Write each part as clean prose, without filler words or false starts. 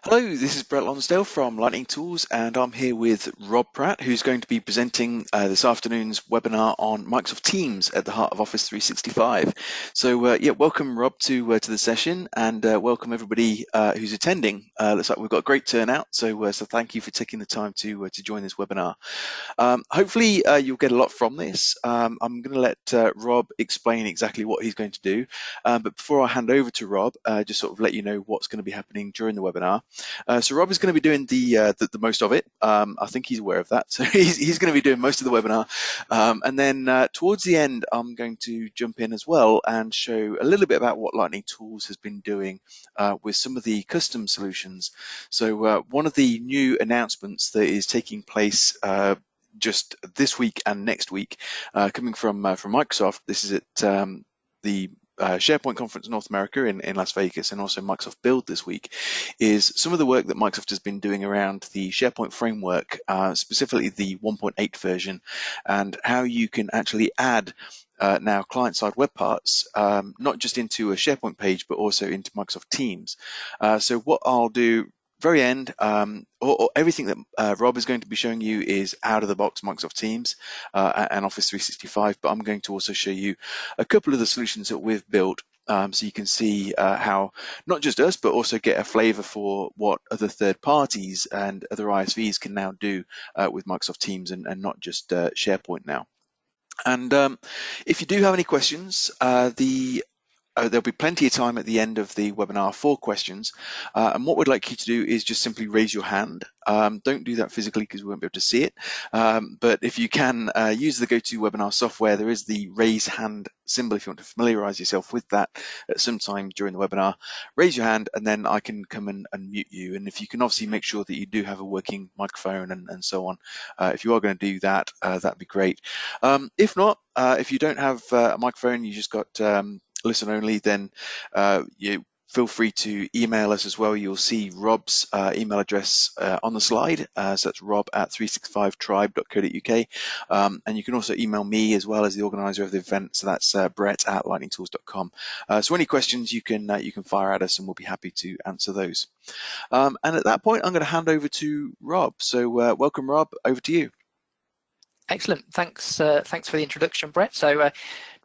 Hello, this is Brett Lonsdale from Lightning Tools, and I'm here with Rob Pratt, who's going to be presenting this afternoon's webinar on Microsoft Teams at the heart of Office 365. So, yeah, welcome Rob to the session, and welcome everybody who's attending. Looks like we've got a great turnout, so thank you for taking the time to join this webinar. Hopefully, you'll get a lot from this. I'm going to let Rob explain exactly what he's going to do, but before I hand over to Rob, just sort of let you know what's going to be happening during the webinar. So Rob is going to be doing the most of it. I think he's aware of that. So he's going to be doing most of the webinar. And then towards the end, I'm going to jump in as well and show a little bit about what Lightning Tools has been doing with some of the custom solutions. So one of the new announcements that is taking place just this week and next week, coming from Microsoft. This is at the SharePoint Conference North America in Las Vegas, and also Microsoft Build this week, is some of the work that Microsoft has been doing around the SharePoint framework, specifically the 1.8 version, and how you can actually add now client-side web parts, not just into a SharePoint page, but also into Microsoft Teams. So what I'll do very end, or everything that Rob is going to be showing you is out of the box Microsoft Teams and Office 365, but I'm going to also show you a couple of the solutions that we've built, so you can see how not just us, but also get a flavor for what other third parties and other ISVs can now do with Microsoft Teams, and not just SharePoint now. And if you do have any questions, there'll be plenty of time at the end of the webinar for questions. And what we'd like you to do is just simply raise your hand. Don't do that physically because we won't be able to see it. But if you can use the GoToWebinar software, there is the raise hand symbol if you want to familiarize yourself with that at some time during the webinar. Raise your hand and then I can come and unmute you. And if you can obviously make sure that you do have a working microphone and so on, if you are going to do that, that'd be great. If not, if you don't have a microphone, you just got listen only, then you feel free to email us as well. You'll see Rob's email address on the slide, so that's rob@365tribe.co.uk, and you can also email me as well as the organizer of the event, so that's brett@lightningtools.com. So any questions you can fire at us and we'll be happy to answer those. And at that point I'm going to hand over to Rob. So welcome Rob, over to you. Excellent, thanks for the introduction, Brett. So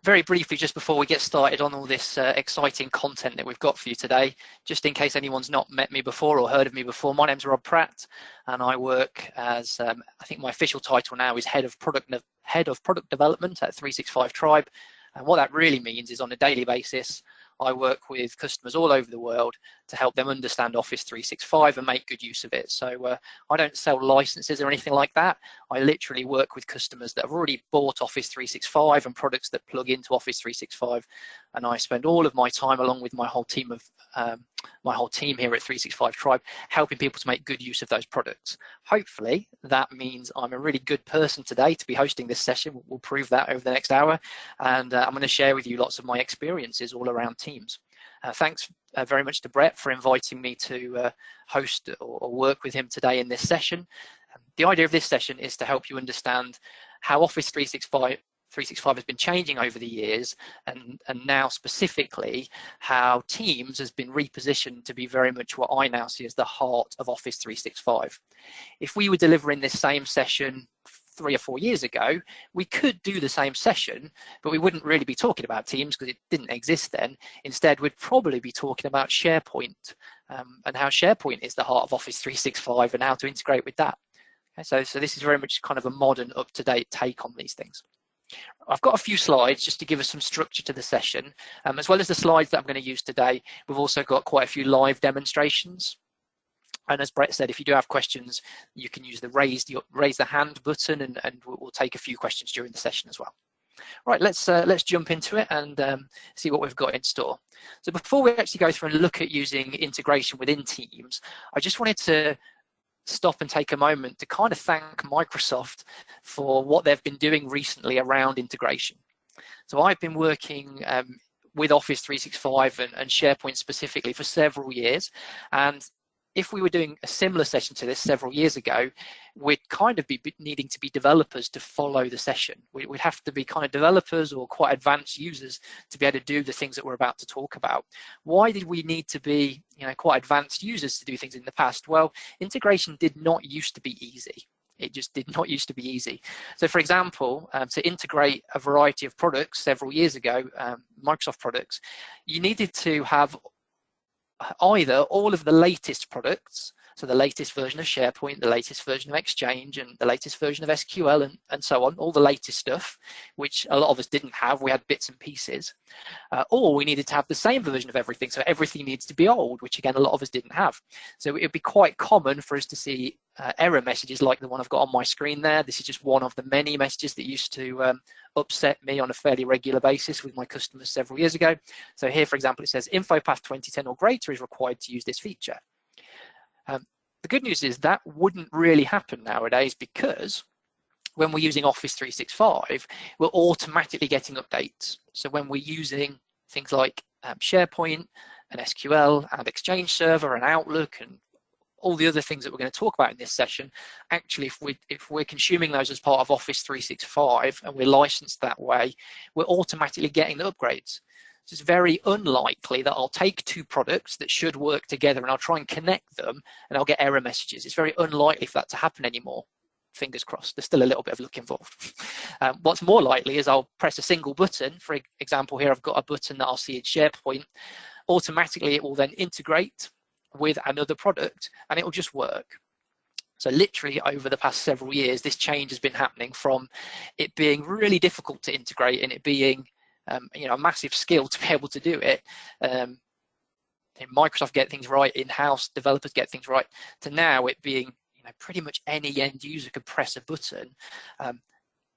very briefly, just before we get started on all this exciting content that we've got for you today, just in case anyone's not met me before or heard of me before, my name's Rob Pratt, and I work as, I think my official title now is Head of Product Development at 365 Tribe. And what that really means is on a daily basis, I work with customers all over the world to help them understand Office 365 and make good use of it. So I don't sell licenses or anything like that. I literally work with customers that have already bought Office 365 and products that plug into Office 365. And I spend all of my time, along with my whole team here at 365 Tribe, helping people to make good use of those products. Hopefully, that means I'm a really good person today to be hosting this session. We'll prove that over the next hour. And I'm going to share with you lots of my experiences all around Teams. Thanks very much to Brett for inviting me to host or work with him today in this session. The idea of this session is to help you understand how Office 365 has been changing over the years, and now specifically how Teams has been repositioned to be very much what I now see as the heart of Office 365. If we were delivering this same session 3 or 4 years ago, we could do the same session, but we wouldn't really be talking about Teams because it didn't exist then. Instead, we'd probably be talking about SharePoint and how SharePoint is the heart of Office 365 and how to integrate with that. Okay, so this is very much kind of a modern, up-to-date take on these things. I've got a few slides just to give us some structure to the session. As well as the slides that I'm going to use today, we've also got quite a few live demonstrations. And as Brett said, if you do have questions, you can use the raise the hand button, and we'll take a few questions during the session as well. Right, let's jump into it and see what we've got in store. So before we actually go through and look at using integration within Teams, I just wanted to stop and take a moment to kind of thank Microsoft for what they've been doing recently around integration. So I've been working with Office 365 and SharePoint specifically for several years, and if we were doing a similar session to this several years ago, we'd kind of be needing to be developers to follow the session. We'd have to be kind of developers or quite advanced users to be able to do the things that we're about to talk about. Why did we need to be, quite advanced users to do things in the past? Well, integration did not used to be easy. It just did not used to be easy. So for example, to integrate a variety of products several years ago, Microsoft products, you needed to have either all of the latest products, so the latest version of SharePoint, the latest version of Exchange, and the latest version of SQL, and so on, all the latest stuff, which a lot of us didn't have. We had bits and pieces. Or we needed to have the same version of everything, so everything needs to be old, which again, a lot of us didn't have. So it would be quite common for us to see error messages like the one I've got on my screen there. This is just one of the many messages that used to upset me on a fairly regular basis with my customers several years ago. So here, for example, it says InfoPath 2010 or greater is required to use this feature. The good news is that wouldn't really happen nowadays, because when we're using Office 365, we're automatically getting updates. So when we're using things like SharePoint and SQL and Exchange Server and Outlook and all the other things that we're going to talk about in this session, actually, if we're consuming those as part of Office 365 and we're licensed that way, we're automatically getting the upgrades. So it's very unlikely that I'll take two products that should work together and I'll try and connect them and I'll get error messages. It's very unlikely for that to happen anymore. Fingers crossed. There's still a little bit of luck involved. What's more likely is I'll press a single button. For example, here I've got a button that I'll see in SharePoint. Automatically, it will then integrate with another product and it will just work. So literally over the past several years, this change has been happening from it being really difficult to integrate and it being a massive skill to be able to do it. Microsoft get things right, in-house developers get things right, to now it being pretty much any end user could press a button.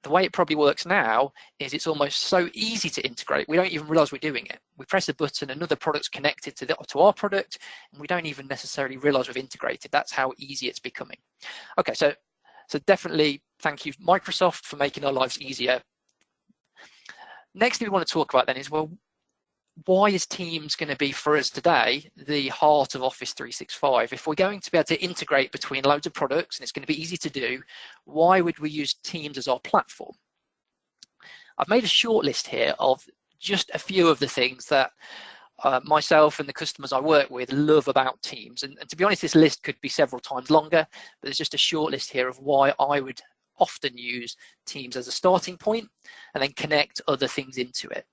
The way it probably works now is it's almost so easy to integrate, we don't even realize we're doing it. We press a button, another product's connected to our product, and we don't even necessarily realize we've integrated. That's how easy it's becoming. Okay, so definitely thank you, Microsoft, for making our lives easier. Next thing we want to talk about then is, well, why is Teams going to be, for us today, the heart of Office 365? If we're going to be able to integrate between loads of products and it's going to be easy to do, why would we use Teams as our platform? I've made a short list here of just a few of the things that myself and the customers I work with love about Teams. And to be honest, this list could be several times longer, but there's just a short list here of why I would often use Teams as a starting point and then connect other things into it.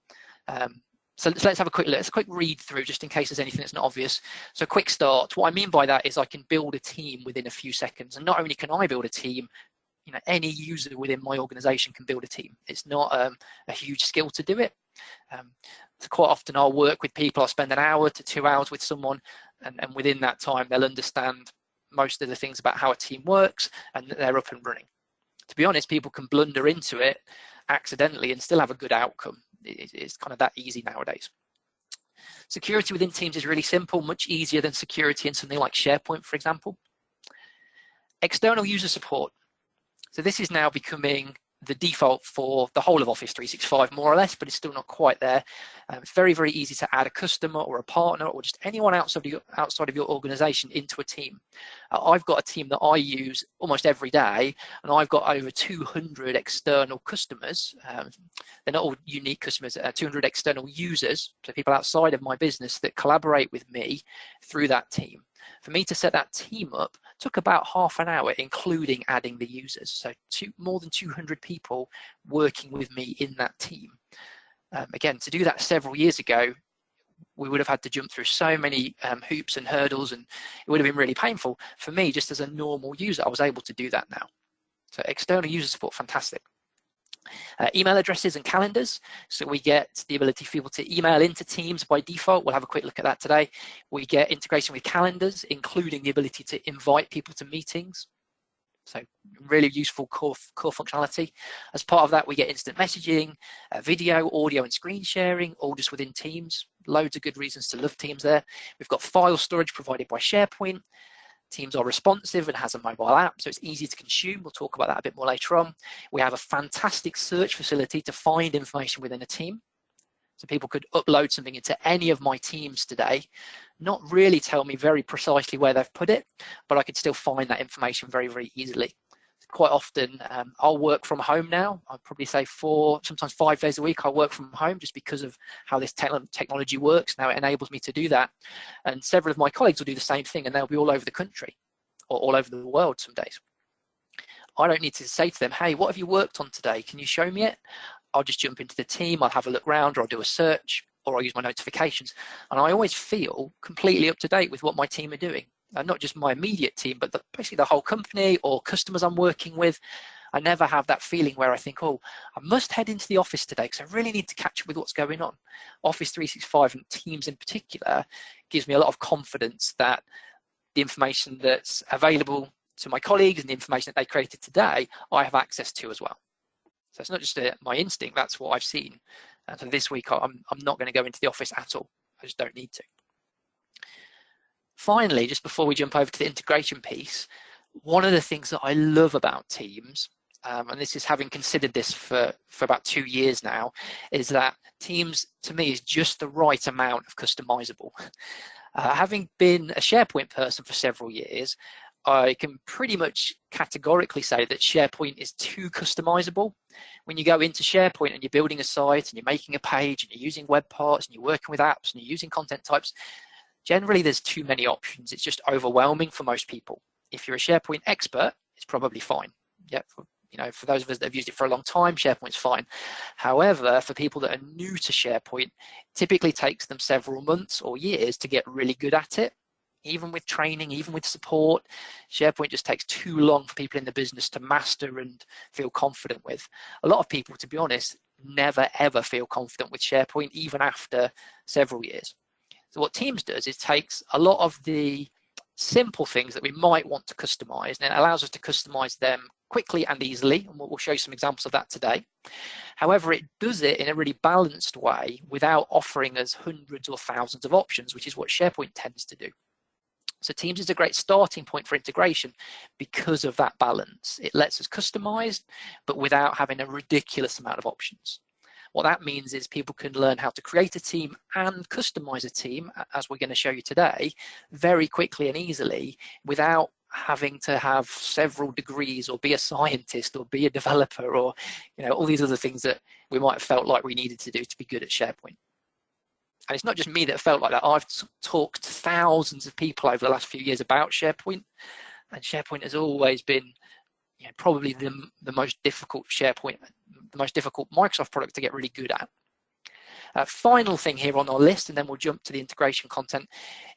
So let's have a quick look. Let's a quick read through just in case there's anything that's not obvious. So quick start. What I mean by that is I can build a team within a few seconds. And not only can I build a team, any user within my organization can build a team. It's not a huge skill to do it. So quite often I'll work with people. I'll spend an hour to 2 hours with someone, and within that time they'll understand most of the things about how a team works and they're up and running. To be honest, people can blunder into it accidentally and still have a good outcome. It's kind of that easy nowadays. Security within Teams is really simple, much easier than security in something like SharePoint, for example. External user support. So this is now becoming the default for the whole of Office 365, more or less, but it's still not quite there. It's very, very easy to add a customer or a partner or just anyone outside of your organization into a team. I've got a team that I use almost every day, and I've got over 200 external customers. They're not all unique customers, 200 external users, so people outside of my business that collaborate with me through that team. For me to set that team up took about half an hour, including adding the users. So more than 200 people working with me in that team. Again, to do that several years ago, we would have had to jump through so many hoops and hurdles, and it would have been really painful. For me, just as a normal user, I was able to do that now. So external user support, fantastic. Email addresses and calendars. So we get the ability for people to email into Teams by default. We'll have a quick look at that today. We get integration with calendars, including the ability to invite people to meetings. So really useful core functionality. As part of that, we get instant messaging, video, audio, and screen sharing, all just within Teams. Loads of good reasons to love Teams there. We've got file storage provided by SharePoint. Teams are responsive and has a mobile app, so it's easy to consume. We'll talk about that a bit more later on. We have a fantastic search facility to find information within a team. So people could upload something into any of my teams today, not really tell me very precisely where they've put it, but I could still find that information very, very easily. Quite often, I'll work from home now. I'd probably say 4, sometimes 5 days a week I work from home just because of how this technology works. Now it enables me to do that. And several of my colleagues will do the same thing, and they'll be all over the country or all over the world some days. I don't need to say to them, hey, what have you worked on today? Can you show me it? I'll just jump into the team, I'll have a look around, or I'll do a search, or I'll use my notifications. And I always feel completely up to date with what my team are doing. And not just my immediate team, but basically the whole company or customers I'm working with. I never have that feeling where I think, oh, I must head into the office today because I really need to catch up with what's going on. Office 365 and Teams in particular gives me a lot of confidence that the information that's available to my colleagues and the information that they created today, I have access to as well. So it's not just my instinct, that's what I've seen. And so this week, I'm not going to go into the office at all. I just don't need to. Finally, just before we jump over to the integration piece, one of the things that I love about Teams, and this is having considered this for about 2 years now, is that Teams, to me, is just the right amount of customizable. Having been a SharePoint person for several years, I can pretty much categorically say that SharePoint is too customizable. When you go into SharePoint and you're building a site and you're making a page and you're using web parts and you're working with apps and you're using content types, generally there's too many options. It's just overwhelming for most people. If you're a SharePoint expert, it's probably fine. Yeah, for those of us that have used it for a long time, SharePoint's fine. However, for people that are new to SharePoint, it typically takes them several months or years to get really good at it. Even with training, even with support, SharePoint just takes too long for people in the business to master and feel confident with. A lot of people, to be honest, never ever feel confident with SharePoint, even after several years. So what Teams does is takes a lot of the simple things that we might want to customize, and it allows us to customize them quickly and easily, and we'll show you some examples of that today. However, it does it in a really balanced way without offering us hundreds or thousands of options, which is what SharePoint tends to do. So Teams is a great starting point for integration because of that balance. It lets us customize, but without having a ridiculous amount of options. What that means is people can learn how to create a team and customize a team, as we're going to show you today, very quickly and easily without having to have several degrees or be a scientist or be a developer or all these other things that we might have felt like we needed to do to be good at SharePoint. And it's not just me that felt like that. I've talked to thousands of people over the last few years about SharePoint, and SharePoint has always been probably the most difficult Microsoft product to get really good at. Final thing here on our list, and then we'll jump to the integration content,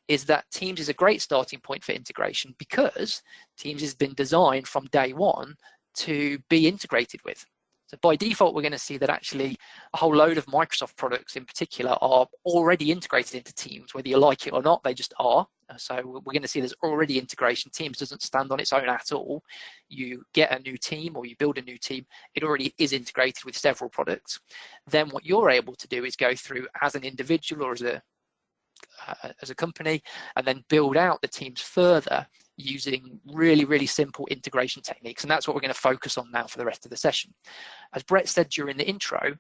is that Teams is a great starting point for integration because Teams has been designed from day one to be integrated with. So by default, we're going to see that actually a whole load of Microsoft products in particular are already integrated into Teams, whether you like it or not, they just are. So we're going to see there's already integration. Teams doesn't stand on its own at all. You get a new team or you build a new team, it already is integrated with several products. Then what you're able to do is go through as an individual or as a company and then build out the teams further using really, really simple integration techniques. And that's what we're going to focus on now for the rest of the session. As Brett said during the intro,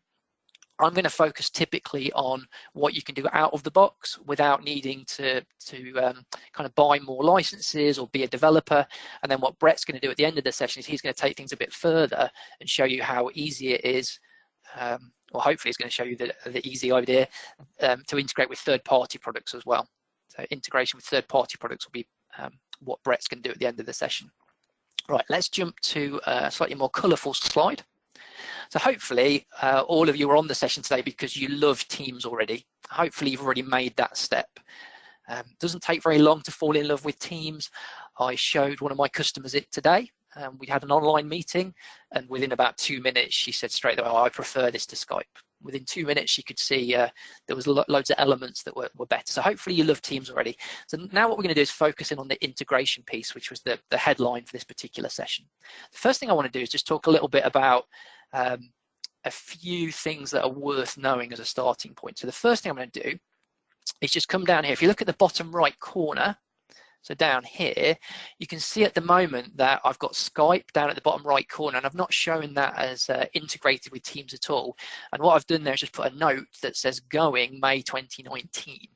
I'm going to focus typically on what you can do out of the box without needing to kind of buy more licenses or be a developer. And then what Brett's going to do at the end of the session is he's going to take things a bit further and show you how easy it is, or hopefully he's going to show you the easy idea to integrate with third-party products as well. So integration with third-party products will be what Brett's going to do at the end of the session. Right, let's jump to a slightly more colourful slide. So hopefully all of you are on the session today because you love Teams already. Hopefully you've already made that step. Doesn't take very long to fall in love with Teams. I showed one of my customers it today. We had an online meeting, and within about 2 minutes she said straight away, I prefer this to Skype. Within 2 minutes she could see there was loads of elements that were better. So hopefully you love Teams already. So now what we're going to do is focus in on the integration piece, which was the headline for this particular session. The first thing I want to do is just talk a little bit about a few things that are worth knowing as a starting point. So the first thing I'm going to do is just come down here. If you look at the bottom right corner, so down here, you can see at the moment that I've got Skype down at the bottom right corner, and I've not shown that as integrated with Teams at all. And what I've done there is just put a note that says going May 2019.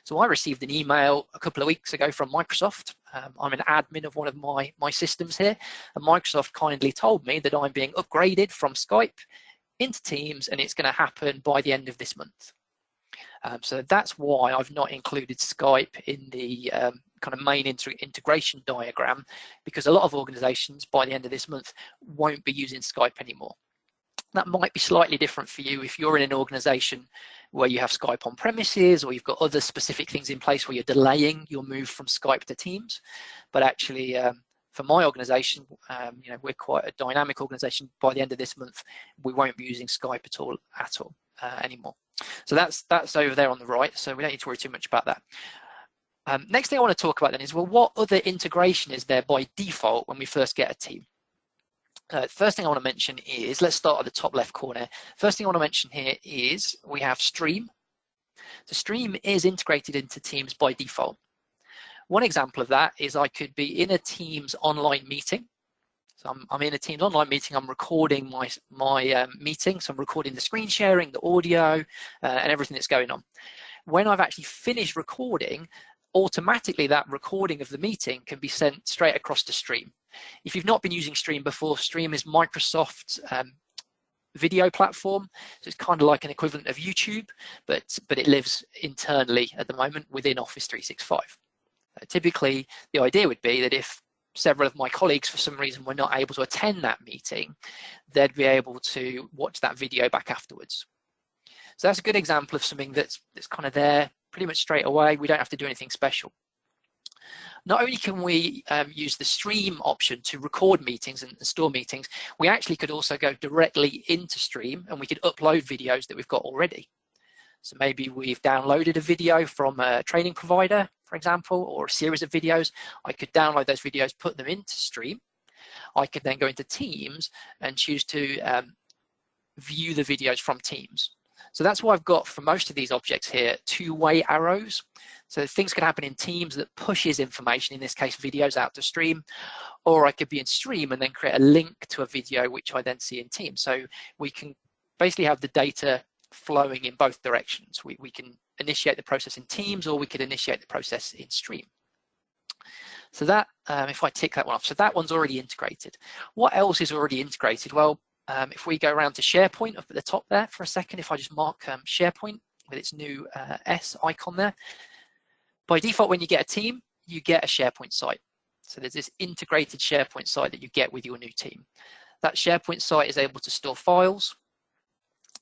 So I received an email a couple of weeks ago from Microsoft. I'm an admin of one of my systems here, and Microsoft kindly told me that I'm being upgraded from Skype into Teams, and it's going to happen by the end of this month. So that's why I've not included Skype in the kind of main integration diagram, because a lot of organizations by the end of this month won't be using Skype anymore. That might be slightly different for you if you're in an organization where you have Skype on premises, or you've got other specific things in place where you're delaying your move from Skype to Teams. But actually, for my organization, we're quite a dynamic organization. By the end of this month, we won't be using Skype at all anymore. So that's over there on the right, so we don't need to worry too much about that. Next thing I want to talk about then is, well, what other integration is there by default when we first get a team? First thing I want to mention is, let's start at the top left corner. First thing I want to mention here is we have Stream. So Stream is integrated into Teams by default. One example of that is I could be in a Teams online meeting. So I'm in a Teams online meeting, I'm recording my meeting, so I'm recording the screen sharing, the audio, and everything that's going on. When I've actually finished recording, automatically that recording of the meeting can be sent straight across to Stream. If you've not been using Stream before, Stream is Microsoft's video platform, so it's kind of like an equivalent of YouTube, but it lives internally at the moment within Office 365. Typically, the idea would be that if several of my colleagues for some reason were not able to attend that meeting, they'd be able to watch that video back afterwards. So that's a good example of something that's kind of there pretty much straight away. We don't have to do anything special. Not only can we use the Stream option to record meetings and store meetings, we actually could also go directly into Stream and we could upload videos that we've got already. So maybe we've downloaded a video from a training provider, for example, or a series of videos. I could download those videos, put them into Stream. I could then go into Teams and choose to view the videos from Teams. So that's why I've got, for most of these objects here, two-way arrows. So things can happen in Teams that pushes information, in this case videos, out to Stream, or I could be in Stream and then create a link to a video which I then see in Teams. So we can basically have the data flowing in both directions. We can initiate the process in Teams, or we could initiate the process in Stream. So that, if I tick that one off, so that one's already integrated. What else is already integrated? Well, if we go around to SharePoint up at the top there for a second, if I just mark SharePoint with its new S icon there, by default, when you get a team, you get a SharePoint site. So there's this integrated SharePoint site that you get with your new team. That SharePoint site is able to store files.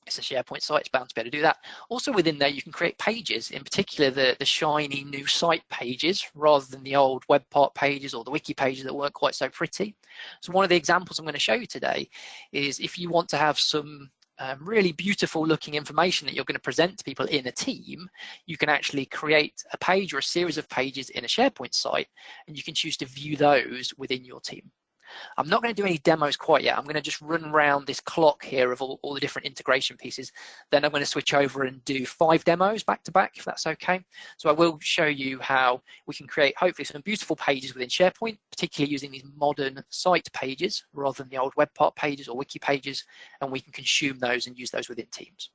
It's a SharePoint site, it's bound to be able to do that. Also within there, you can create pages, in particular the shiny new site pages, rather than the old web part pages or the wiki pages that weren't quite so pretty. So one of the examples I'm going to show you today is if you want to have some really beautiful looking information that you're going to present to people in a team, you can actually create a page or a series of pages in a SharePoint site, and you can choose to view those within your team. I'm not going to do any demos quite yet. I'm going to just run around this clock here of all the different integration pieces. Then I'm going to switch over and do 5 demos back to back, if that's okay. So I will show you how we can create hopefully some beautiful pages within SharePoint, particularly using these modern site pages rather than the old web part pages or wiki pages, and we can consume those and use those within Teams.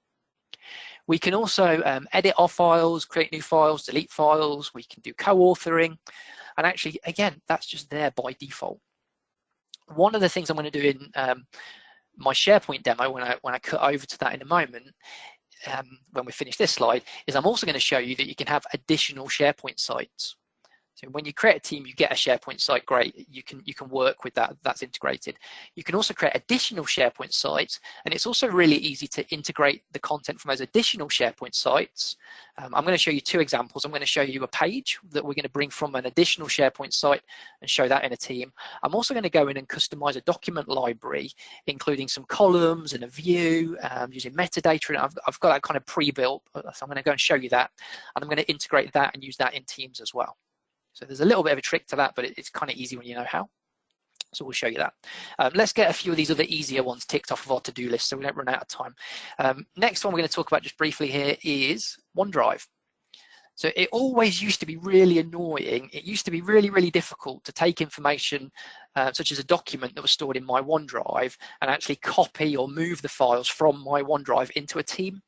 We can also edit our files, create new files, delete files. We can do co-authoring, and actually, again, that's just there by default. One of the things I'm going to do in my SharePoint demo, when I cut over to that in a moment, when we finish this slide, is I'm also going to show you that you can have additional SharePoint sites. So when you create a team, you get a SharePoint site, great, you can work with that, that's integrated. You can also create additional SharePoint sites, and it's also really easy to integrate the content from those additional SharePoint sites. I'm going to show you 2 examples. I'm going to show you a page that we're going to bring from an additional SharePoint site and show that in a team. I'm also going to go in and customize a document library, including some columns and a view, using metadata, and I've got that kind of pre-built, so I'm going to go and show you that, and I'm going to integrate that and use that in Teams as well. So there's a little bit of a trick to that, but it's kind of easy when you know how. So we'll show you that. Let's get a few of these other easier ones ticked off of our to-do list so we don't run out of time. Next one we're going to talk about just briefly here is OneDrive. So it always used to be really annoying. It used to be really, really difficult to take information such as a document that was stored in my OneDrive and actually copy or move the files from my OneDrive into a team.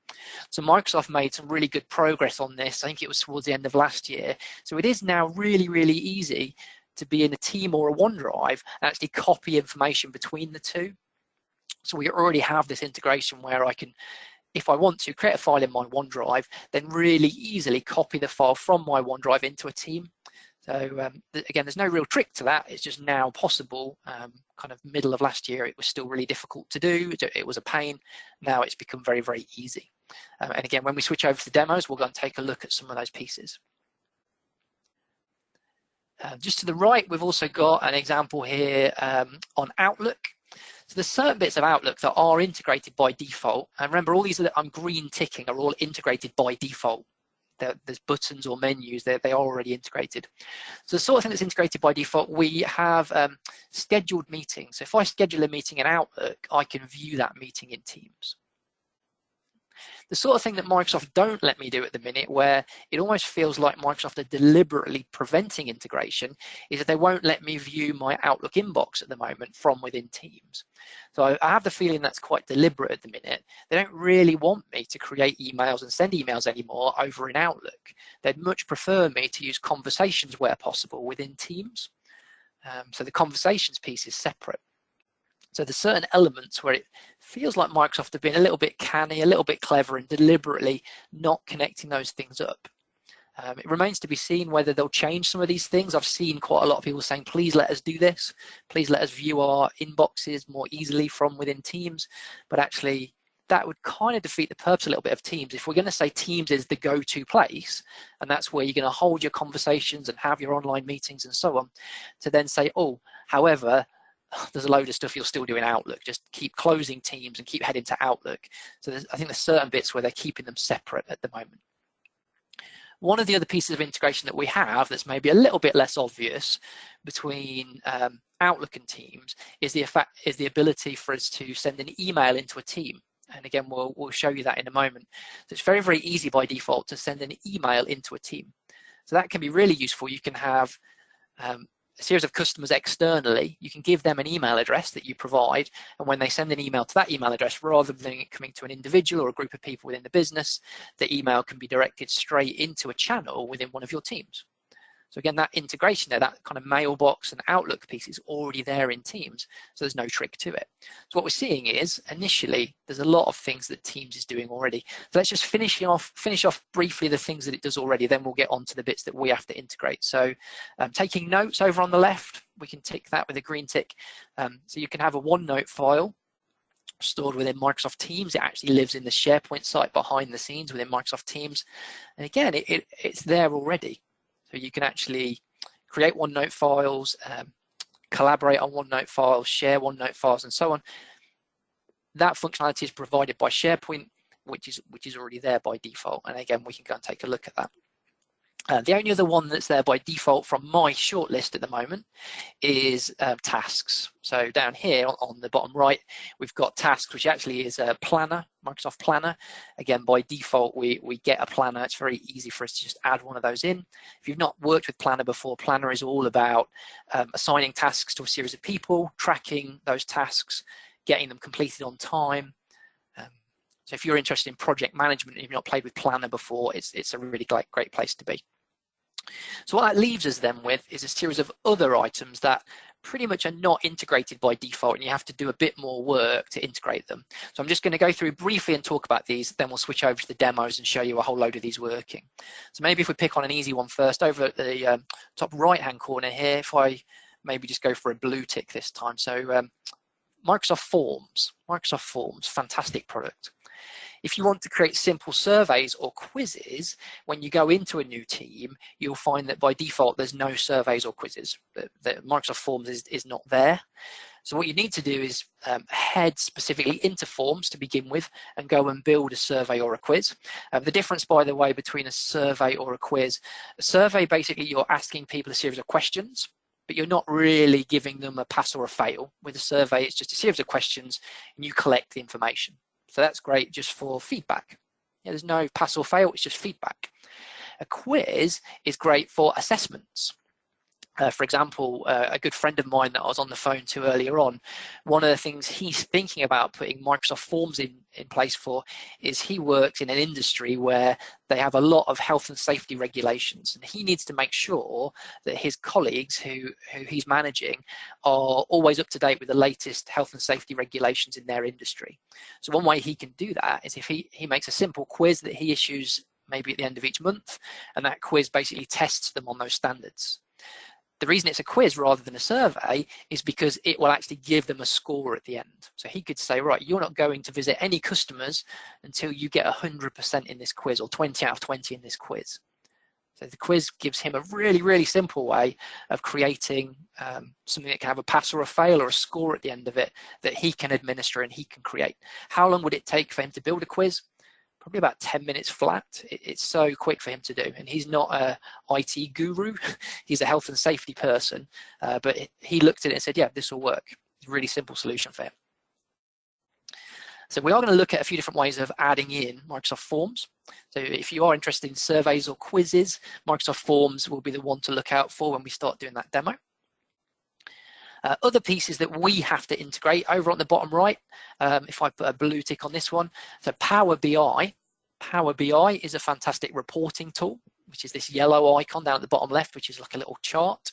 So Microsoft made some really good progress on this. I think it was towards the end of last year. So it is now really, really easy to be in a team or a OneDrive and actually copy information between the two. So we already have this integration where I can, if I want to, create a file in my OneDrive, then really easily copy the file from my OneDrive into a team. So again, there's no real trick to that. It's just now possible. Kind of middle of last year, it was still really difficult to do. It was a pain. Now it's become very, very easy. And again, when we switch over to the demos, we'll go and take a look at some of those pieces. Just to the right, we've also got an example here on Outlook. So there's certain bits of Outlook that are integrated by default. And remember, all these that I'm green ticking are all integrated by default. There's buttons or menus, they are already integrated. So the sort of thing that's integrated by default, we have scheduled meetings. So if I schedule a meeting in Outlook, I can view that meeting in Teams. The sort of thing that Microsoft don't let me do at the minute, where it almost feels like Microsoft are deliberately preventing integration, is that they won't let me view my Outlook inbox at the moment from within Teams. So I have the feeling that's quite deliberate at the minute. They don't really want me to create emails and send emails anymore over in Outlook. They'd much prefer me to use conversations where possible within Teams. So the conversations piece is separate. So there's certain elements where it feels like Microsoft have been a little bit canny, a little bit clever, and deliberately not connecting those things up. It remains to be seen whether they'll change some of these things. I've seen quite a lot of people saying, please let us do this. Please let us view our inboxes more easily from within Teams. But actually, that would kind of defeat the purpose a little bit of Teams. If we're going to say Teams is the go-to place, and that's where you're going to hold your conversations and have your online meetings and so on, to then say, oh, however, there's a load of stuff you'll still do in Outlook. Just keep closing Teams and keep heading to Outlook. So I think there's certain bits where they're keeping them separate at the moment. One of the other pieces of integration that we have that's maybe a little bit less obvious between Outlook and Teams is the ability for us to send an email into a team. And again, we'll show you that in a moment. So it's very, very easy by default to send an email into a team. So that can be really useful. You can have a series of customers externally. You can give them an email address that you provide, and when they send an email to that email address, rather than it coming to an individual or a group of people within the business, the email can be directed straight into a channel within one of your teams. So again, that integration there, that kind of mailbox and Outlook piece is already there in Teams, so there's no trick to it. So what we're seeing is, initially, there's a lot of things that Teams is doing already. So let's just finish off briefly the things that it does already, then we'll get on to the bits that we have to integrate. So taking notes over on the left, we can tick that with a green tick. So you can have a OneNote file stored within Microsoft Teams. It actually lives in the SharePoint site behind the scenes within Microsoft Teams. And again, it's there already. So you can actually create OneNote files, collaborate on OneNote files, share OneNote files, and so on. That functionality is provided by SharePoint, which is already there by default. And again, we can go and take a look at that. The only other one that's there by default from my shortlist at the moment is tasks. So down here on the bottom right, we've got tasks, which actually is a planner, Microsoft Planner. Again, by default, we get a planner. It's very easy for us to just add one of those in. If you've not worked with Planner before, Planner is all about assigning tasks to a series of people, tracking those tasks, getting them completed on time. So if you're interested in project management and you've not played with Planner before, it's a really great place to be. So what that leaves us then with is a series of other items that pretty much are not integrated by default, and you have to do a bit more work to integrate them. So I'm just going to go through briefly and talk about these, then we'll switch over to the demos and show you a whole load of these working. So maybe if we pick on an easy one first, over at the top right-hand corner here, if I maybe just go for a blue tick this time. So Microsoft Forms, fantastic product. If you want to create simple surveys or quizzes, when you go into a new team, you'll find that by default, there's no surveys or quizzes. The Microsoft Forms is not there. So what you need to do is head specifically into Forms to begin with and go and build a survey or a quiz. The difference, by the way, between a survey or a quiz, a survey, basically you're asking people a series of questions, but you're not really giving them a pass or a fail. With a survey, it's just a series of questions and you collect the information. So that's great just for feedback. There's no pass or fail, it's just feedback. A quiz is great for assessments. For example, a good friend of mine that I was on the phone to earlier on, one of the things he's thinking about putting Microsoft Forms in place for is he works in an industry where they have a lot of health and safety regulations, and he needs to make sure that his colleagues who he's managing are always up to date with the latest health and safety regulations in their industry. So one way he can do that is if he makes a simple quiz that he issues maybe at the end of each month, and that quiz basically tests them on those standards. The reason it's a quiz rather than a survey is because it will actually give them a score at the end. So he could say, right, you're not going to visit any customers until you get 100% in this quiz, or 20 out of 20 in this quiz. So the quiz gives him a really, really simple way of creating something that can have a pass or a fail or a score at the end of it that he can administer and he can create. How long would it take for him to build a quiz? Probably about 10 minutes flat. It's so quick for him to do, and he's not a IT guru. He's a health and safety person, but he looked at it and said, yeah, this will work. It's a really simple solution for him. So we are going to look at a few different ways of adding in Microsoft Forms. So if you are interested in surveys or quizzes, Microsoft Forms will be the one to look out for when we start doing that demo. Other pieces that we have to integrate over on the bottom right, if I put a blue tick on this one, so Power BI. Power BI is a fantastic reporting tool, which is this yellow icon down at the bottom left, which is like a little chart.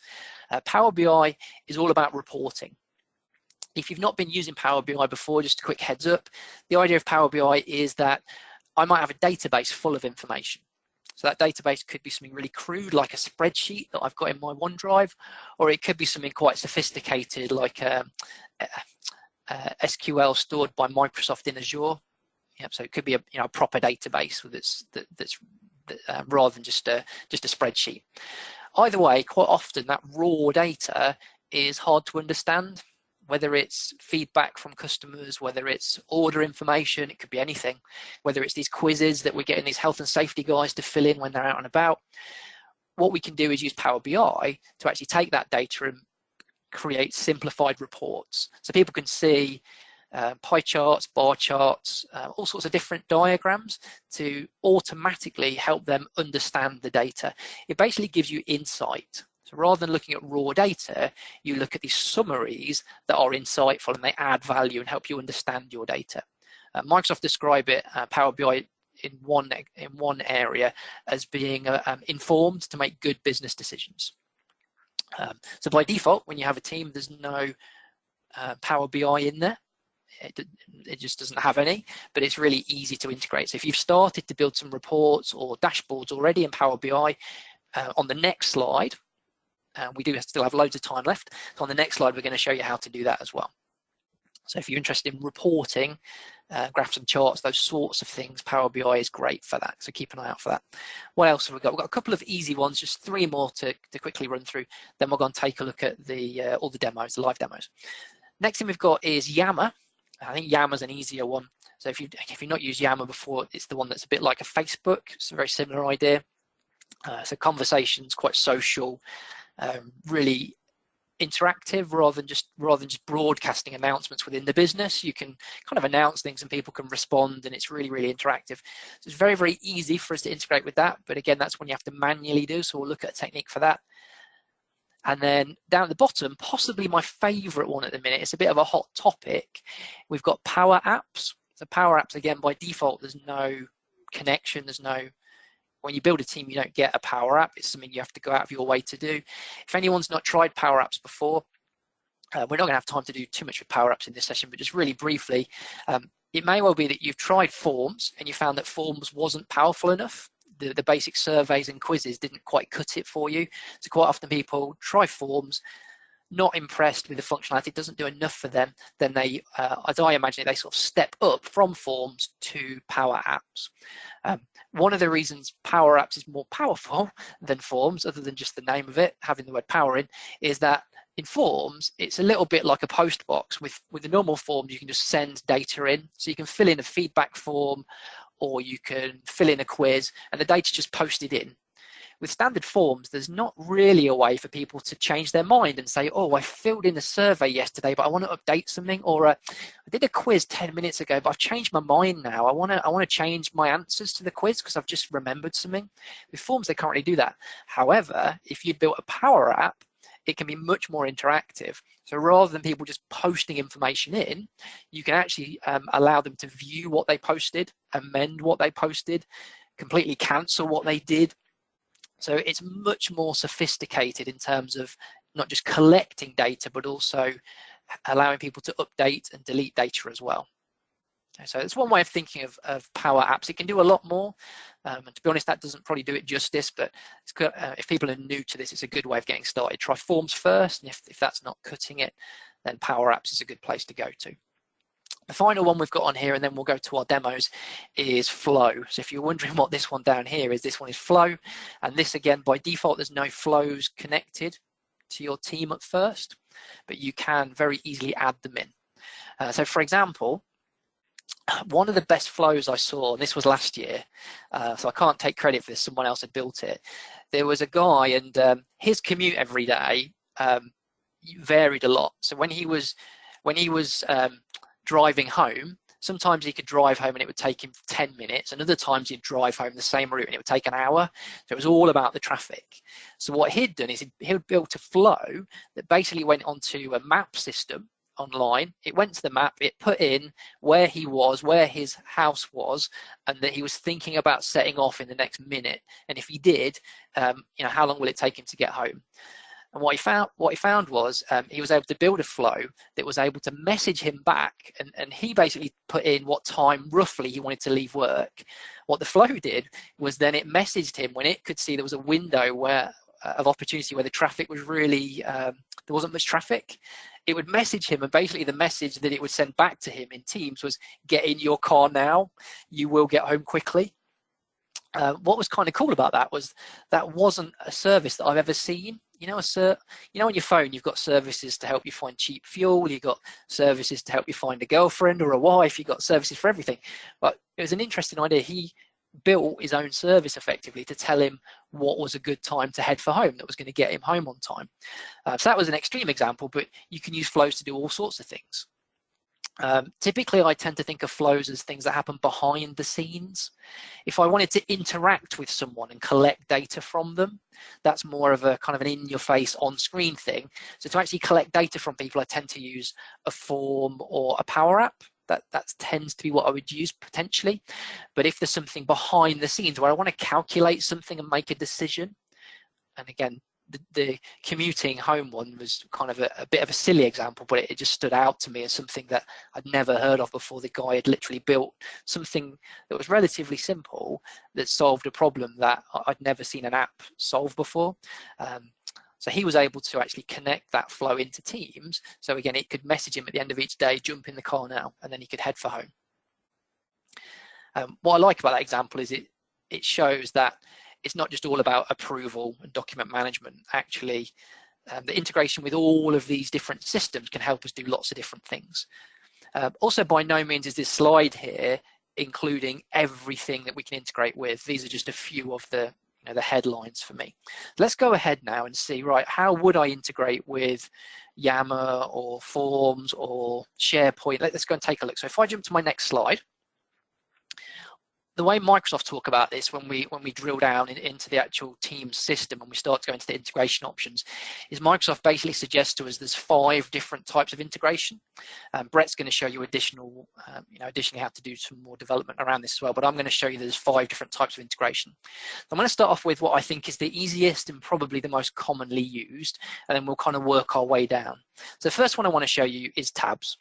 Power BI is all about reporting. If you've not been using Power BI before, just a quick heads up, the idea of Power BI is that I might have a database full of information. So that database could be something really crude, like a spreadsheet that I've got in my OneDrive, or it could be something quite sophisticated, like SQL stored by Microsoft in Azure. Yep, so it could be a proper database that's rather than just a spreadsheet. Either way, quite often that raw data is hard to understand. Whether it's feedback from customers, whether it's order information, it could be anything, whether it's these quizzes that we're getting these health and safety guys to fill in when they're out and about. What we can do is use Power BI to actually take that data and create simplified reports. So people can see pie charts, bar charts, all sorts of different diagrams to automatically help them understand the data. It basically gives you insight. So rather than looking at raw data, you look at these summaries that are insightful and they add value and help you understand your data. Microsoft describe it, Power BI, in one area as being informed to make good business decisions. So by default, when you have a team, there's no Power BI in there. It just doesn't have any, but it's really easy to integrate. So if you've started to build some reports or dashboards already in Power BI, on the next slide, we do still have loads of time left. So on the next slide, we're going to show you how to do that as well. So if you're interested in reporting, graphs and charts, those sorts of things, Power BI is great for that. So keep an eye out for that. What else have we got? We've got a couple of easy ones, just 3 more to quickly run through. Then we're going to take a look at the all the demos, the live demos. Next thing we've got is Yammer. I think Yammer's an easier one. So if you've not used Yammer before, it's the one that's a bit like a Facebook. It's a very similar idea. So conversations, quite social. Really interactive rather than just broadcasting announcements within the business. You can kind of announce things and people can respond, and it's really, really interactive. So it's very, very easy for us to integrate with that. But again, that's when you have to manually do. So we'll look at a technique for that. And then down at the bottom, possibly my favorite one at the minute, it's a bit of a hot topic. We've got PowerApps. So PowerApps, again, by default, there's no connection. When you build a team, you don't get a Power App. It's something you have to go out of your way to do. If anyone's not tried Power Apps before, we're not going to have time to do too much with Power Apps in this session, but just really briefly, it may well be that you've tried Forms and you found that Forms wasn't powerful enough. The basic surveys and quizzes didn't quite cut it for you. So quite often people try Forms, not impressed with the functionality, it doesn't do enough for them, then they, as I imagine it, they sort of step up from Forms to Power Apps. One of the reasons Power Apps is more powerful than Forms, other than just the name of it, having the word power in, is that in Forms, it's a little bit like a post box. With the normal forms, you can just send data in. So you can fill in a feedback form, or you can fill in a quiz, and the data's just posted in. with standard forms, there's not really a way for people to change their mind and say, oh, I filled in a survey yesterday, but I want to update something, or I did a quiz 10 minutes ago, but I've changed my mind now. I want to change my answers to the quiz because I've just remembered something. With forms, they can't really do that. However, if you'd built a Power App, it can be much more interactive. So rather than people just posting information in, you can actually allow them to view what they posted, amend what they posted, completely cancel what they did. So it's much more sophisticated in terms of not just collecting data, but also allowing people to update and delete data as well. So it's one way of thinking of Power Apps. It can do a lot more, and to be honest, that doesn't probably do it justice, but it's good, if people are new to this, it's a good way of getting started. Try forms first, and if that's not cutting it, then Power Apps is a good place to go to. The final one we've got on here, and then we'll go to our demos, is Flow. So if you're wondering what this one down here is, this one is Flow, and this, again, by default, there's no flows connected to your team at first, but you can very easily add them in. So for example, one of the best flows I saw, and this was last year, so I can't take credit for this, someone else had built it. There was a guy, and his commute every day varied a lot. So when he was driving home, sometimes he could drive home and it would take him 10 minutes, and other times he'd drive home the same route and it would take an hour. So it was all about the traffic. So what he'd done is he'd built a flow that basically went onto a map system online. It went to the map, it put in where he was, where his house was, and that he was thinking about setting off in the next minute, and if he did, how long will it take him to get home. And what he found was he was able to build a flow that was able to message him back, and he basically put in what time roughly he wanted to leave work. What the flow did was then it messaged him when it could see there was a window of opportunity where the traffic was really, there wasn't much traffic. It would message him, and basically the message that it would send back to him in Teams was, get in your car now, you will get home quickly. What was kind of cool about that was that wasn't a service that I've ever seen. On your phone, you've got services to help you find cheap fuel, you've got services to help you find a girlfriend or a wife, you've got services for everything. But it was an interesting idea. He built his own service effectively to tell him what was a good time to head for home that was going to get him home on time. So that was an extreme example, but you can use flows to do all sorts of things. Typically, I tend to think of flows as things that happen behind the scenes. If I wanted to interact with someone and collect data from them, that's more of a kind of an in-your-face, on-screen thing. So to actually collect data from people, I tend to use a form or a Power App. That tends to be what I would use potentially. But if there's something behind the scenes where I want to calculate something and make a decision, and again, the commuting home one was kind of a bit of a silly example, but it just stood out to me as something that I'd never heard of before. The guy had literally built something that was relatively simple that solved a problem that I'd never seen an app solve before. So he was able to actually connect that flow into Teams. So again, it could message him at the end of each day, jump in the car now, and then he could head for home. What I like about that example is it shows that it's not just all about approval and document management. Actually, the integration with all of these different systems can help us do lots of different things. Also, by no means is this slide here including everything that we can integrate with. These are just a few of the headlines for me. Let's go ahead now and see, right, how would I integrate with Yammer or Forms or SharePoint? Let's go and take a look. So if I jump to my next slide, the way Microsoft talk about this when we drill down into the actual Teams system and we start to go into the integration options is Microsoft basically suggests to us there's 5 different types of integration. Brett's going to show you additionally how to do some more development around this as well, but I'm going to show you there's 5 different types of integration. I'm going to start off with what I think is the easiest and probably the most commonly used, and then we'll kind of work our way down. So the first one I want to show you is tabs.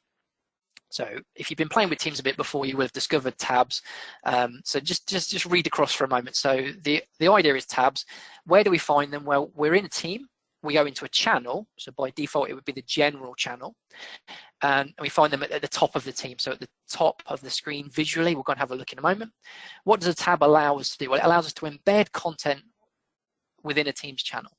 So if you've been playing with Teams a bit before, you will have discovered tabs. So just read across for a moment. So the idea is tabs. Where do we find them? Well, we're in a team. We go into a channel. So by default, it would be the general channel. And we find them at the top of the team. So at the top of the screen visually, we're going to have a look in a moment. What does a tab allow us to do? Well, it allows us to embed content within a Teams channel.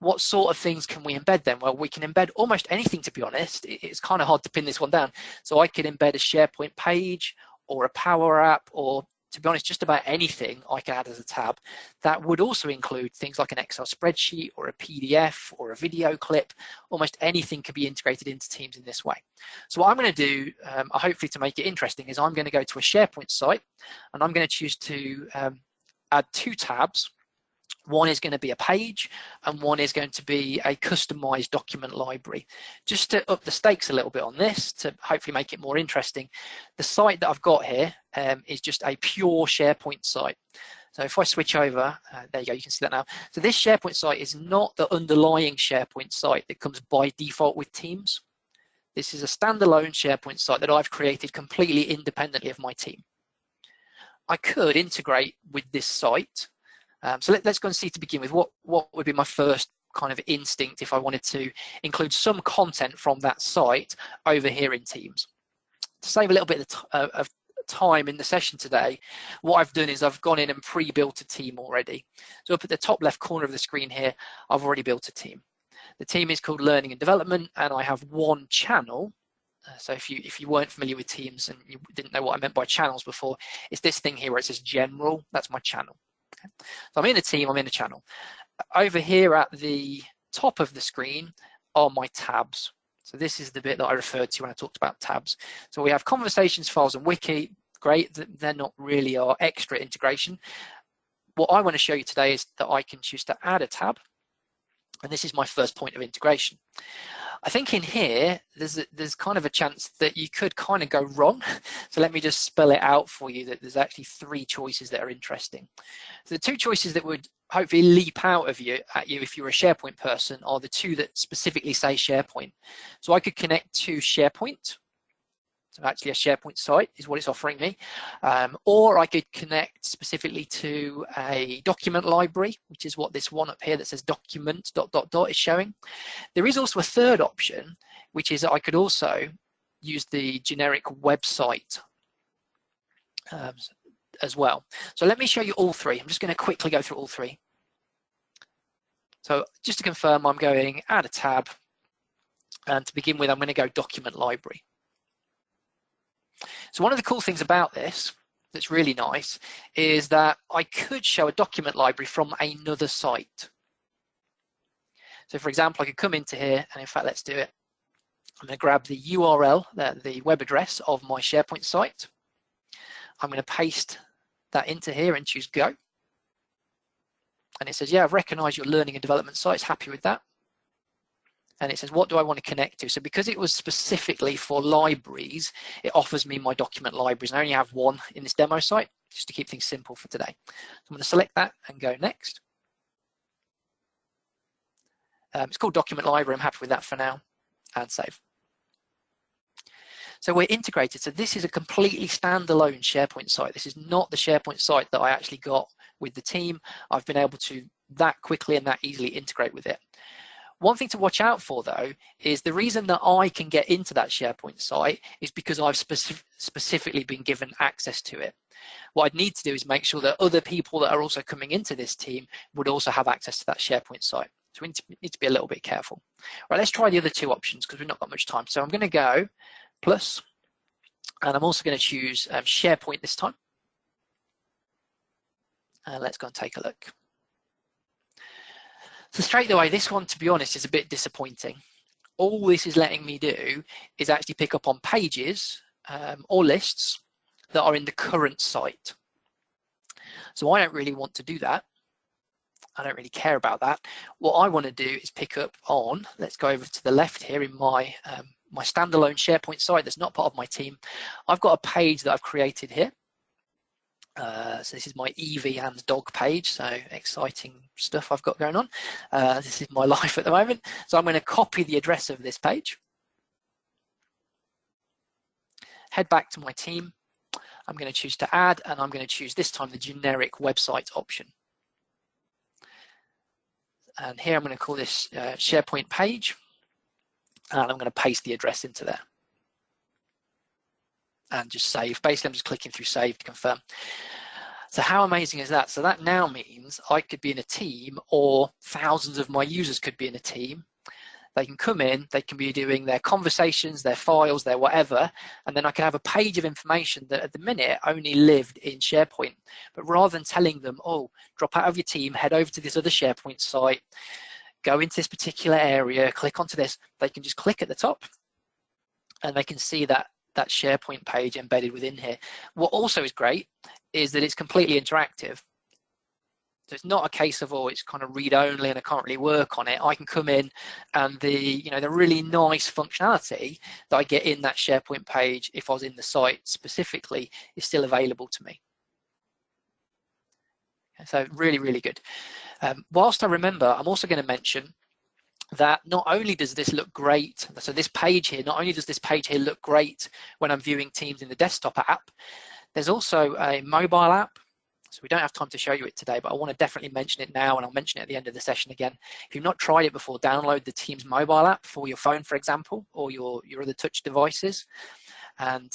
What sort of things can we embed then? Well, we can embed almost anything, to be honest. It's kind of hard to pin this one down. So I could embed a SharePoint page or a Power App or to be honest, just about anything I can add as a tab. That would also include things like an Excel spreadsheet or a PDF or a video clip. Almost anything can be integrated into Teams in this way. So what I'm going to do, hopefully to make it interesting, is I'm going to go to a SharePoint site and I'm going to choose to add 2 tabs. One is going to be a page and one is going to be a customized document library. Just to up the stakes a little bit on this, to hopefully make it more interesting, the site that I've got here is just a pure SharePoint site. So if I switch over, there you go, you can see that now. So this SharePoint site is not the underlying SharePoint site that comes by default with Teams. This is a standalone SharePoint site that I've created completely independently of my team. I could integrate with this site. So let's go and see to begin with what would be my first kind of instinct if I wanted to include some content from that site over here in Teams. To save a little bit of time in the session today, what I've done is I've gone in and pre-built a team already. So up at the top left corner of the screen here, I've already built a team. The team is called Learning and Development, and I have one channel. So if you weren't familiar with Teams and you didn't know what I meant by channels before, it's this thing here where it says General. That's my channel. So I'm in a team, I'm in a channel. Over here at the top of the screen are my tabs. So this is the bit that I referred to when I talked about tabs. So we have conversations, files, and wiki. Great, they're not really our extra integration. What I want to show you today is that I can choose to add a tab. And this is my first point of integration. I think in here, there's kind of a chance that you could kind of go wrong. So let me just spell it out for you, that there's actually 3 choices that are interesting. So the 2 choices that would hopefully leap out at you if you're a SharePoint person are the 2 that specifically say SharePoint. So I could connect to SharePoint. So actually a SharePoint site is what it's offering me. Or I could connect specifically to a document library, which is what this one up here that says document ... is showing. There is also a third option, which is that I could also use the generic website as well. So let me show you all 3. I'm just going to quickly go through all 3. So just to confirm, I'm going add a tab. And to begin with, I'm going to go document library. So one of the cool things about this that's really nice is that I could show a document library from another site. So for example, I could come into here, and in fact, let's do it. I'm going to grab the URL, the web address of my SharePoint site. I'm going to paste that into here and choose go. And it says, yeah, I've recognized your learning and development sites, happy with that. And it says, what do I want to connect to? So because it was specifically for libraries, it offers me my document libraries. And I only have one in this demo site, just to keep things simple for today. So I'm going to select that and go next. It's called document library. I'm happy with that for now, and save. So we're integrated. So this is a completely standalone SharePoint site. This is not the SharePoint site that I actually got with the team. I've been able to that quickly and that easily integrate with it. One thing to watch out for, though, is the reason that I can get into that SharePoint site is because I've specifically been given access to it. What I'd need to do is make sure that other people that are also coming into this team would also have access to that SharePoint site. So we need to be a little bit careful. Right, let's try the other 2 options because we've not got much time. So I'm going to go plus, and I'm also going to choose SharePoint this time. And let's go and take a look. So straight away, this one, to be honest, is a bit disappointing. All this is letting me do is actually pick up on pages or lists that are in the current site. So I don't really want to do that. I don't really care about that. What I want to do is pick up on, let's go over to the left here in my, my standalone SharePoint site that's not part of my team. I've got a page that I've created here. So this is my Evie and dog page, so exciting stuff I've got going on. This is my life at the moment. So I'm going to copy the address of this page, head back to my team. I'm going to choose to add, and I'm going to choose this time the generic website option. And here I'm going to call this SharePoint page, and I'm going to paste the address into there. And just save. Basically, I'm just clicking through save to confirm. So how amazing is that? So that now means I could be in a team, or thousands of my users could be in a team. They can come in, they can be doing their conversations, their files, their whatever, and then I can have a page of information that at the minute only lived in SharePoint. But rather than telling them, oh, drop out of your team, head over to this other SharePoint site, go into this particular area, click onto this, they can just click at the top and they can see that SharePoint page embedded within here. What also is great is that it's completely interactive. So it's not a case of, oh, it's kind of read only and I can't really work on it. I can come in and the really nice functionality that I get in that SharePoint page, if I was in the site specifically, is still available to me. So really, really good. Whilst I remember, I'm also going to mention that not only does this look great, so this page here, not only does this page here look great when I'm viewing Teams in the desktop app, there's also a mobile app. So we don't have time to show you it today, but I want to definitely mention it now, and I'll mention it at the end of the session again. If you've not tried it before, download the Teams mobile app for your phone, for example, or your other touch devices. And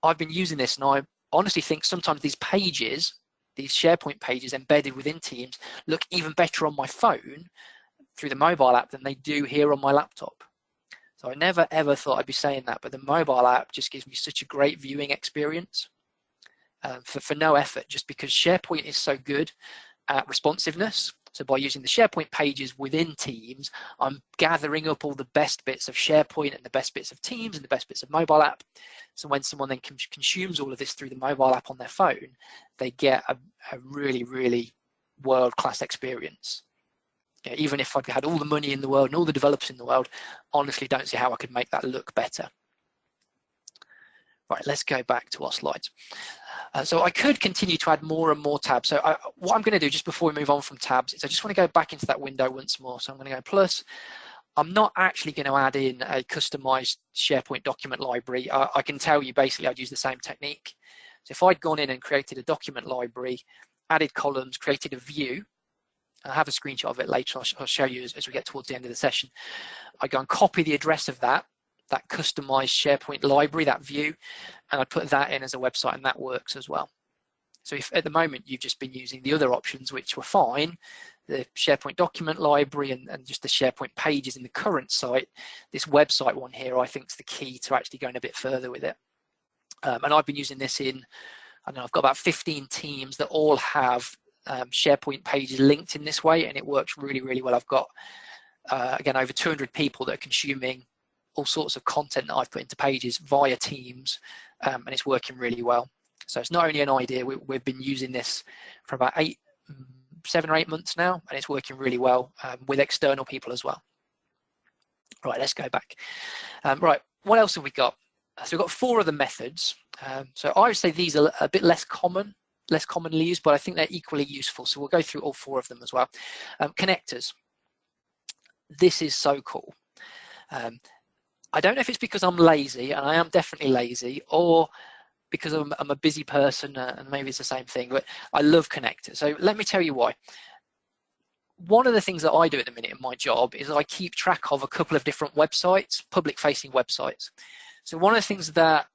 I've been using this, and I honestly think sometimes these pages, these SharePoint pages embedded within Teams, look even better on my phone through the mobile app than they do here on my laptop. So I never ever thought I'd be saying that, but the mobile app just gives me such a great viewing experience. For no effort, just because SharePoint is so good at responsiveness. So by using the SharePoint pages within Teams, I'm gathering up all the best bits of SharePoint and the best bits of Teams and the best bits of mobile app. So when someone then consumes all of this through the mobile app on their phone, they get a really, really world-class experience. Yeah, even if I had all the money in the world and all the developers in the world, honestly don't see how I could make that look better. Right, let's go back to our slides. So I could continue to add more and more tabs. So what I'm going to do just before we move on from tabs is I just want to go back into that window once more. So I'm going to go plus. I'm not actually going to add in a customized SharePoint document library. I can tell you basically I'd use the same technique. So if I'd gone in and created a document library, added columns, created a view, I'll have a screenshot of it later. I'll show you as we get towards the end of the session. I go and copy the address of that customized SharePoint library, that view, and I put that in as a website, and that works as well. So if at the moment you've just been using the other options, which were fine, the SharePoint document library and just the SharePoint pages in the current site, this website one here I think is the key to actually going a bit further with it. And I've been using this in, I don't know, I've got about 15 teams that all have SharePoint pages linked in this way, and it works really, really well. I've got, again, over 200 people that are consuming all sorts of content that I've put into pages via Teams, and it's working really well. So it's not only an idea, we've been using this for about 7 or 8 months now, and it's working really well with external people as well. Right, let's go back. Right, what else have we got? So we've got 4 other methods. So I would say these are a bit less commonly used, but I think they're equally useful. So we'll go through all 4 of them as well. Connectors. This is so cool. I don't know if it's because I'm lazy, and I am definitely lazy, or because I'm a busy person, and maybe it's the same thing, but I love connectors. So let me tell you why. One of the things that I do at the minute in my job is I keep track of a couple of different websites, public-facing websites. So one of the things that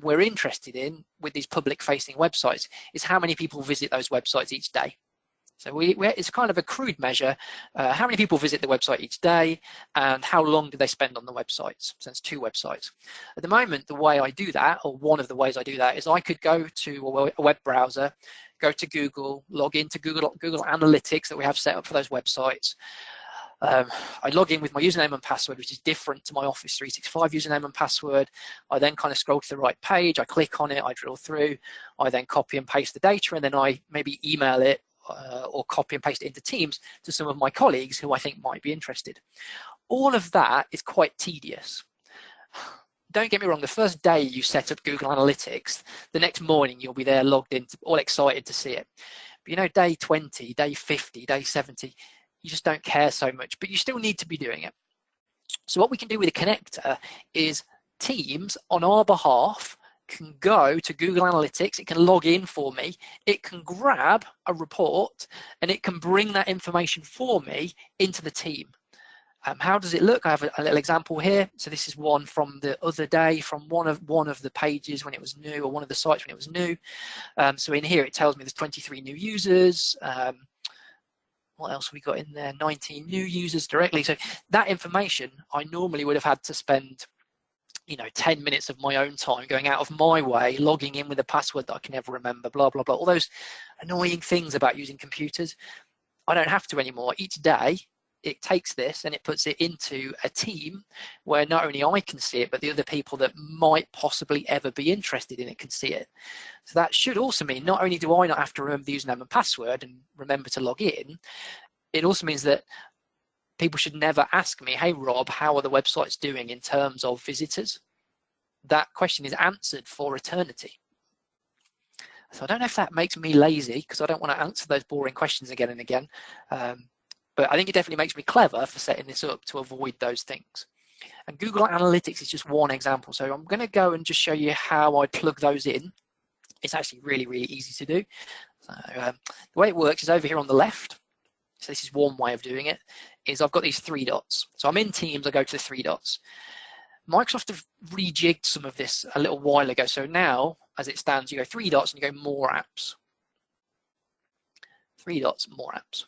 we're interested in with these public-facing websites is how many people visit those websites each day. So it's kind of a crude measure, how many people visit the website each day and how long do they spend on the websites. So it's 2 websites. At the moment, the way I do that, or one of the ways I do that, is I could go to a web browser, go to Google, log into Google Analytics that we have set up for those websites. I log in with my username and password, which is different to my Office 365 username and password. I then kind of scroll to the right page, I click on it, I drill through, I then copy and paste the data, and then I maybe email it or copy and paste it into Teams to some of my colleagues who I think might be interested. All of that is quite tedious. Don't get me wrong, the first day you set up Google Analytics, the next morning you'll be there logged in, all excited to see it. But you know, day 20, day 50, day 70, you just don't care so much, but you still need to be doing it. So what we can do with a connector is Teams, on our behalf, can go to Google Analytics, it can log in for me, it can grab a report, and it can bring that information for me into the team. How does it look? I have a little example here. So this is one from the other day, from one of the pages when it was new, or one of the sites when it was new. So in here it tells me there's 23 new users. What else have we got in there? 19 new users directly. So that information, I normally would have had to spend 10 minutes of my own time going out of my way, logging in with a password that I can never remember, blah, blah, blah. All those annoying things about using computers. I don't have to anymore. Each day, it takes this and it puts it into a team where not only I can see it, but the other people that might possibly ever be interested in it can see it. So that should also mean not only do I not have to remember the username and password and remember to log in, it also means that people should never ask me, hey, Rob, how are the websites doing in terms of visitors? That question is answered for eternity. So I don't know if that makes me lazy because I don't want to answer those boring questions again and again. But I think it definitely makes me clever for setting this up to avoid those things. And Google Analytics is just one example. So I'm going to go and just show you how I plug those in. It's actually really, really easy to do. So the way it works is over here on the left. So this is one way of doing it, is I've got these 3 dots. So I'm in Teams, I go to the 3 dots. Microsoft have rejigged some of this a little while ago. So now, as it stands, you go 3 dots and you go more apps. 3 dots, more apps.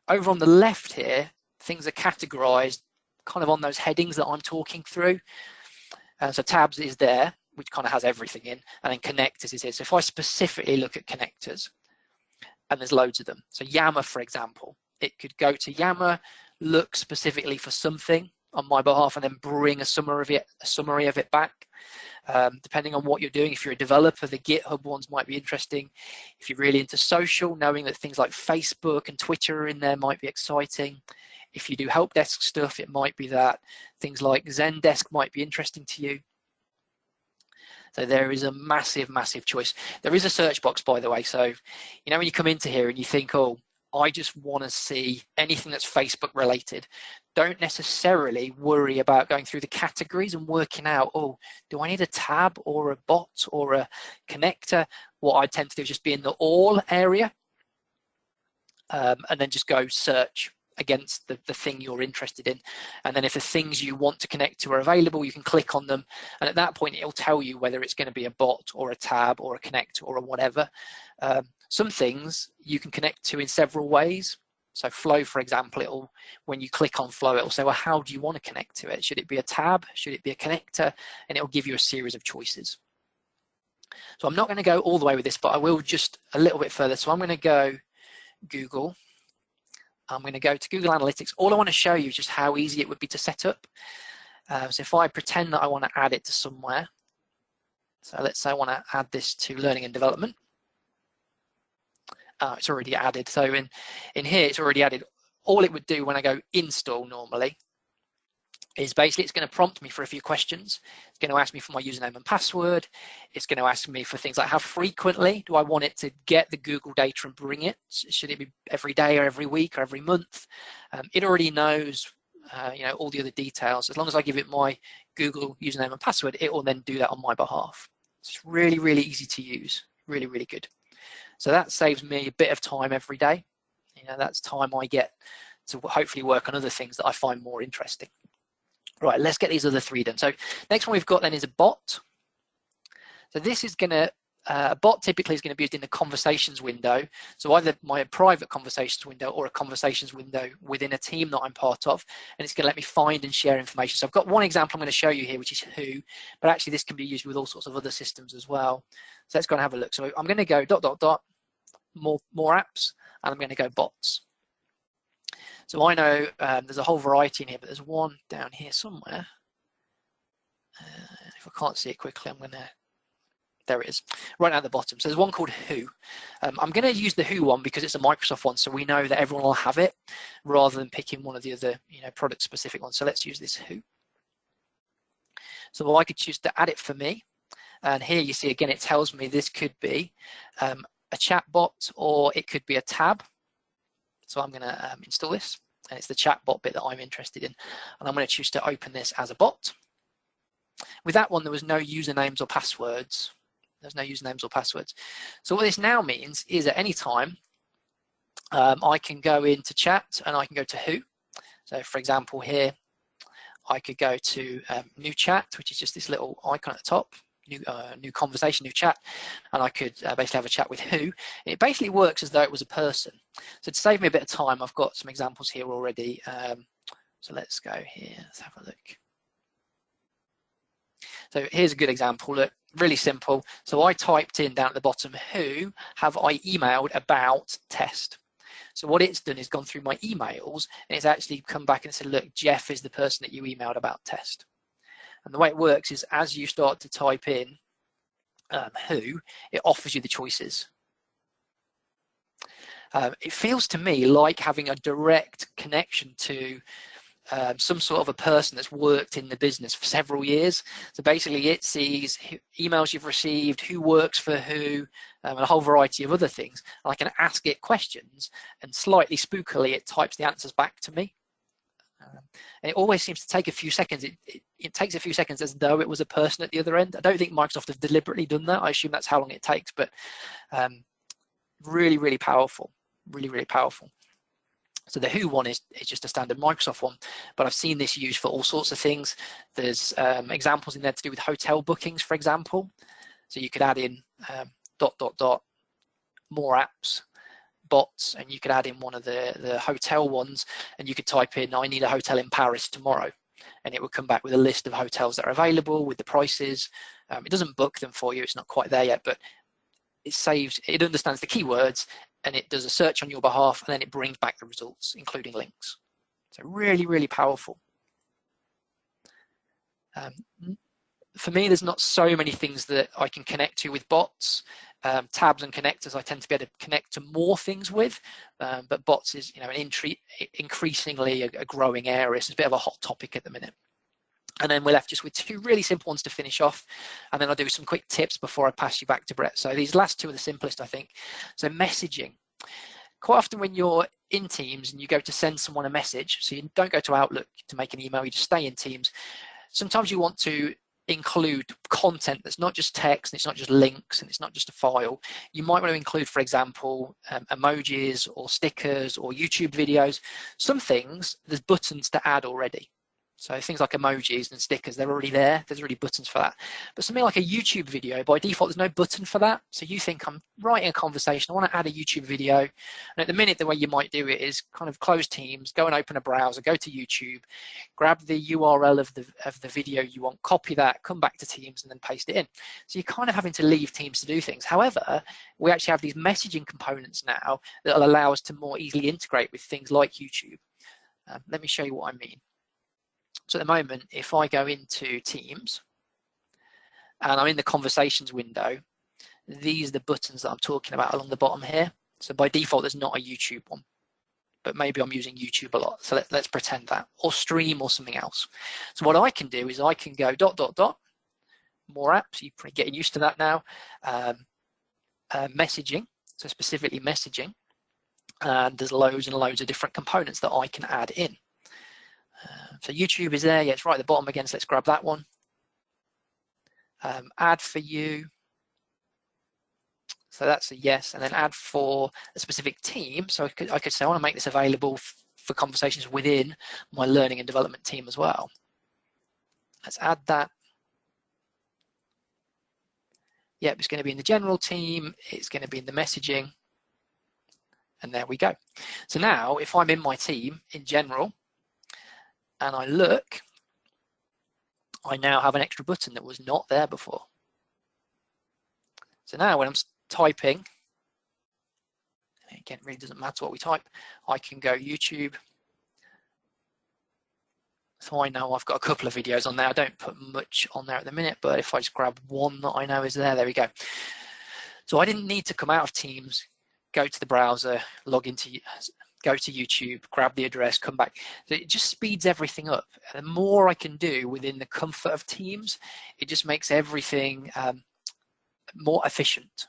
Over on the left here, things are categorized kind of on those headings that I'm talking through. So tabs is there, which kind of has everything in, and then connectors is here. So if I specifically look at connectors, and there's loads of them. So Yammer, for example, it could go to Yammer, look specifically for something on my behalf, and then bring a summary of it back. Depending on what you're doing, if you're a developer, the GitHub ones might be interesting. If you're really into social, knowing that things like Facebook and Twitter are in there might be exciting. If you do help desk stuff, it might be that. Things like Zendesk might be interesting to you. So there is a massive, massive choice. There is a search box, by the way. So, when you come into here and you think, oh, I just want to see anything that's Facebook related. Don't necessarily worry about going through the categories and working out, oh, do I need a tab or a bot or a connector? What I tend to do is just be in the all area and then just go search against the thing you're interested in. And then if the things you want to connect to are available, you can click on them. And at that point, it'll tell you whether it's going to be a bot or a tab or a connector or a whatever. Some things you can connect to in several ways. So Flow, for example, when you click on Flow, it'll say, well, how do you want to connect to it? Should it be a tab? Should it be a connector? And it'll give you a series of choices. So I'm not going to go all the way with this, but I will just a little bit further. So I'm going to go Google. I'm going to go to Google Analytics. All I want to show you is just how easy it would be to set up. So if I pretend that I want to add it to somewhere, so let's say I want to add this to learning and development. It's already added. So in here, it's already added. All it would do when I go install normally is basically it's going to prompt me for a few questions. It's going to ask me for my username and password. It's going to ask me for things like how frequently do I want it to get the Google data and bring it? Should it be every day or every week or every month? It already knows all the other details. As long as I give it my Google username and password, it will then do that on my behalf. It's really, really easy to use. Really, really good. So that saves me a bit of time every day. That's time I get to hopefully work on other things that I find more interesting. Right, let's get these other 3 done. So next one we've got then is a bot. So this is going to, a bot typically is going to be used in the conversations window. So either my private conversations window or a conversations window within a team that I'm part of. And it's going to let me find and share information. So I've got one example I'm going to show you here, which is Who, but actually this can be used with all sorts of other systems as well. So let's go and have a look. So I'm going to go ... more apps, and I'm going to go bots. So I know there's a whole variety in here, but there's one down here somewhere. If I can't see it quickly, I'm going to, there it is, right at the bottom. So there's one called Who. I'm going to use the Who one because it's a Microsoft one, so we know that everyone will have it, rather than picking one of the other product-specific ones. So let's use this Who. So I could choose to add it for me. And here you see, again, it tells me this could be a chat bot or it could be a tab. So I'm going to install this, and it's the chat bot bit that I'm interested in. And I'm going to choose to open this as a bot. With that one, there was no usernames or passwords. There's no usernames or passwords. So what this now means is at any time, I can go into chat and I can go to Who. So for example, here, I could go to new chat, which is just this little icon at the top. new conversation, new chat, and I could basically have a chat with who. It basically works as though it was a person. So to save me a bit of time, I've got some examples here already. So let's go here, let's have a look. So here's a good example, look, really simple. So I typed in down at the bottom, who have I emailed about test? So what it's done is gone through my emails and it's actually come back and said, look, Jeff is the person that you emailed about test. And the way it works is as you start to type in who, it offers you the choices. It feels to me like having a direct connection to some sort of a person that's worked in the business for several years. So basically it sees emails you've received, who works for who, and a whole variety of other things. And I can ask it questions and slightly spookily it types the answers back to me. And it always seems to take a few seconds. It takes a few seconds as though it was a person at the other end. I don't think Microsoft have deliberately done that. I assume that's how long it takes, but really, really powerful, really, really powerful. So the who one is just a standard Microsoft one, but I've seen this used for all sorts of things. There's examples in there to do with hotel bookings, for example. So you could add in ... more apps, bots, and you could add in one of the hotel ones, and you could type in, I need a hotel in Paris tomorrow, and it would come back with a list of hotels that are available with the prices. It doesn't book them for you, it's not quite there yet, but it understands the keywords and it does a search on your behalf, and then it brings back the results, including links. So really, really powerful. For me, there's not so many things that I can connect to with bots. Tabs and connectors I tend to be able to connect to more things with, but bots is an increasingly a growing area. So it's a bit of a hot topic at the minute. And then we're left just with two really simple ones to finish off. And then I'll do some quick tips before I pass you back to Brett. So these last two are the simplest, I think. So messaging. Quite often when you're in Teams and you go to send someone a message, so you don't go to Outlook to make an email, you just stay in Teams. Sometimes you want to include content that's not just text, and it's not just links, and it's not just a file. You might want to include, for example, emojis or stickers or YouTube videos. Some things, there's buttons to add already. So things like emojis and stickers, they're already there. There's already buttons for that. But something like a YouTube video, by default, there's no button for that. So you think, I'm writing a conversation, I want to add a YouTube video. And at the minute, the way you might do it is kind of close Teams, go and open a browser, go to YouTube, grab the URL of the video you want, copy that, come back to Teams, and then paste it in. So you're kind of having to leave Teams to do things. However, we actually have these messaging components now that will allow us to more easily integrate with things like YouTube. Let me show you what I mean. So at the moment, if I go into Teams and I'm in the conversations window, these are the buttons that I'm talking about along the bottom here. So by default, there's not a YouTube one, but maybe I'm using YouTube a lot. So let's pretend that, or stream or something else. So what I can do is I can go ... more apps, you're probably getting used to that now. Messaging, so specifically messaging. And there's loads and loads of different components that I can add in. So YouTube is there, yeah, it's right at the bottom again, so let's grab that one. Add for you, so that's a yes, and then add for a specific team. So I could say I want to make this available for conversations within my learning and development team as well. Let's add that. Yep, it's going to be in the general team, it's going to be in the messaging, and there we go. So now if I'm in my team in general, and I look, I now have an extra button that was not there before. So now when I'm typing, again, it really doesn't matter what we type, I can go YouTube. So I know I've got a couple of videos on there. I don't put much on there at the minute, but if I just grab one that I know is there we go. So I didn't need to come out of Teams, go to the browser, go to YouTube, grab the address, come back. So it just speeds everything up. And the more I can do within the comfort of Teams, it just makes everything more efficient.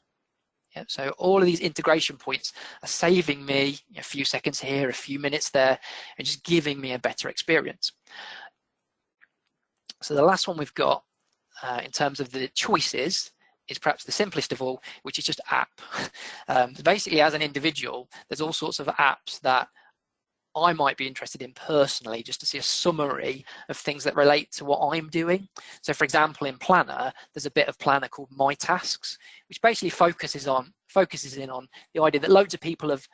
Yeah, so all of these integration points are saving me a few seconds here, a few minutes there, and just giving me a better experience. So the last one we've got in terms of the choices is perhaps the simplest of all, which is just app. Basically, as an individual, there's all sorts of apps that I might be interested in personally, just to see a summary of things that relate to what I'm doing. So for example, in Planner, there's a bit of Planner called My Tasks, which basically focuses in on the idea that loads of people have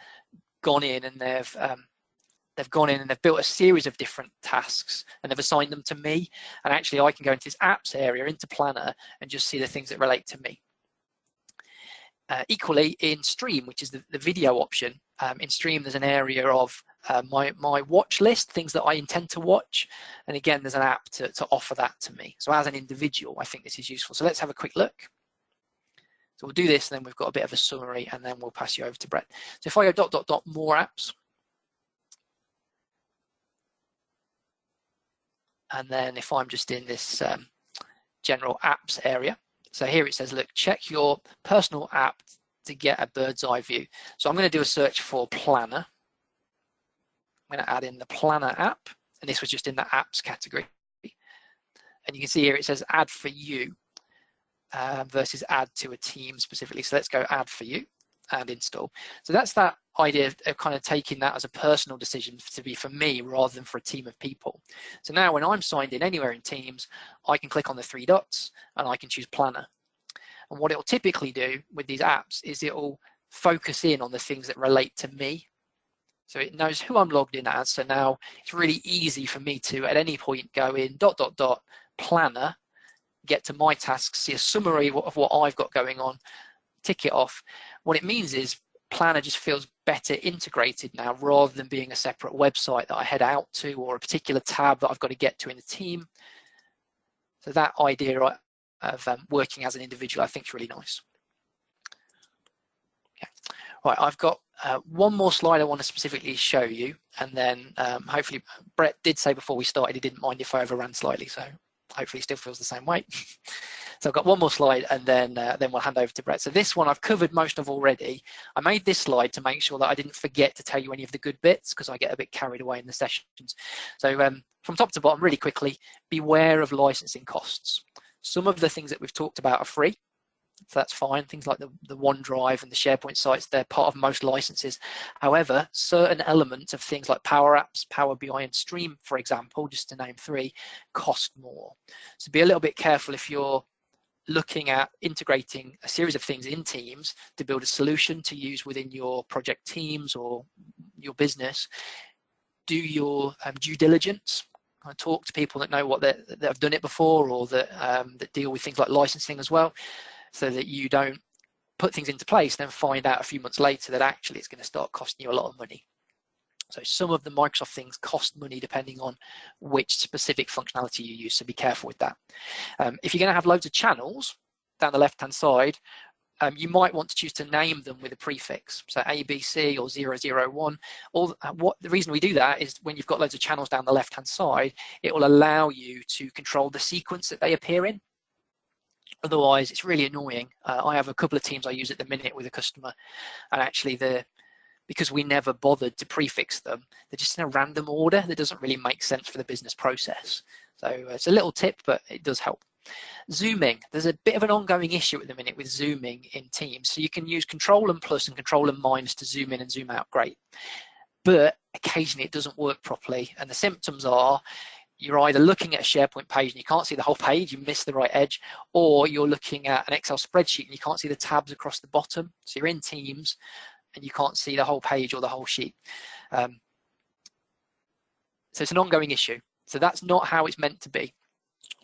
gone in and they've gone in and they've built a series of different tasks and they've assigned them to me. And actually I can go into this apps area, into Planner, and just see the things that relate to me. Equally in Stream, which is the video option, in Stream there's an area of my watch list, things that I intend to watch, and again there's an app to offer that to me. So as an individual, I think this is useful. So let's have a quick look. So we'll do this, and then we've got a bit of a summary, and then we'll pass you over to Brett. So if I go ... more apps, and then if I'm just in this general apps area, so here it says, look, check your personal app to get a bird's eye view. So I'm going to do a search for Planner. I'm going to add in the Planner app, and this was just in the apps category. And you can see here it says add for you versus add to a team specifically. So let's go add for you and install. So that's that idea of kind of taking that as a personal decision to be for me rather than for a team of people. So now when I'm signed in anywhere in Teams, I can click on the 3 dots and I can choose Planner. And what it will typically do with these apps is it will focus in on the things that relate to me. So it knows who I'm logged in as. So now it's really easy for me to at any point go in ... Planner, get to my tasks, see a summary of what I've got going on, tick it off. What it means is Planner just feels better integrated now rather than being a separate website that I head out to or a particular tab that I've got to get to in the team. So that idea of working as an individual I think is really nice. Okay. Right, I've got one more slide I want to specifically show you, and then hopefully Brett did say before we started he didn't mind if I overran slightly, so hopefully he still feels the same way. So I've got one more slide, and then we'll hand over to Brett. So this one I've covered most of already. I made this slide to make sure that I didn't forget to tell you any of the good bits because I get a bit carried away in the sessions. So from top to bottom, really quickly, beware of licensing costs. Some of the things that we've talked about are free, so that's fine. Things like the OneDrive and the SharePoint sites, they're part of most licenses. However, certain elements of things like PowerApps, Power BI and Stream, for example, just to name 3, cost more. So be a little bit careful if you're looking at integrating a series of things in Teams to build a solution to use within your project teams or your business. Do your due diligence. Talk to people that know that have done it before, or that deal with things like licensing as well, so that you don't put things into place and then find out a few months later that actually it's going to start costing you a lot of money. So some of the Microsoft things cost money depending on which specific functionality you use, so be careful with that. If you're going to have loads of channels down the left-hand side, you might want to choose to name them with a prefix, so ABC or 001. The reason we do that is when you've got loads of channels down the left-hand side, it will allow you to control the sequence that they appear in. Otherwise, it's really annoying. I have a couple of teams I use at the minute with a customer, and actually because we never bothered to prefix them, they're just in a random order that doesn't really make sense for the business process. So it's a little tip, but it does help. Zooming, there's a bit of an ongoing issue at the minute with zooming in Teams. So you can use Control and plus and Control and minus to zoom in and zoom out, great. But occasionally it doesn't work properly, and the symptoms are you're either looking at a SharePoint page and you can't see the whole page, you miss the right edge, or you're looking at an Excel spreadsheet and you can't see the tabs across the bottom. So you're in Teams and you can't see the whole page or the whole sheet. So it's an ongoing issue. So that's not how it's meant to be.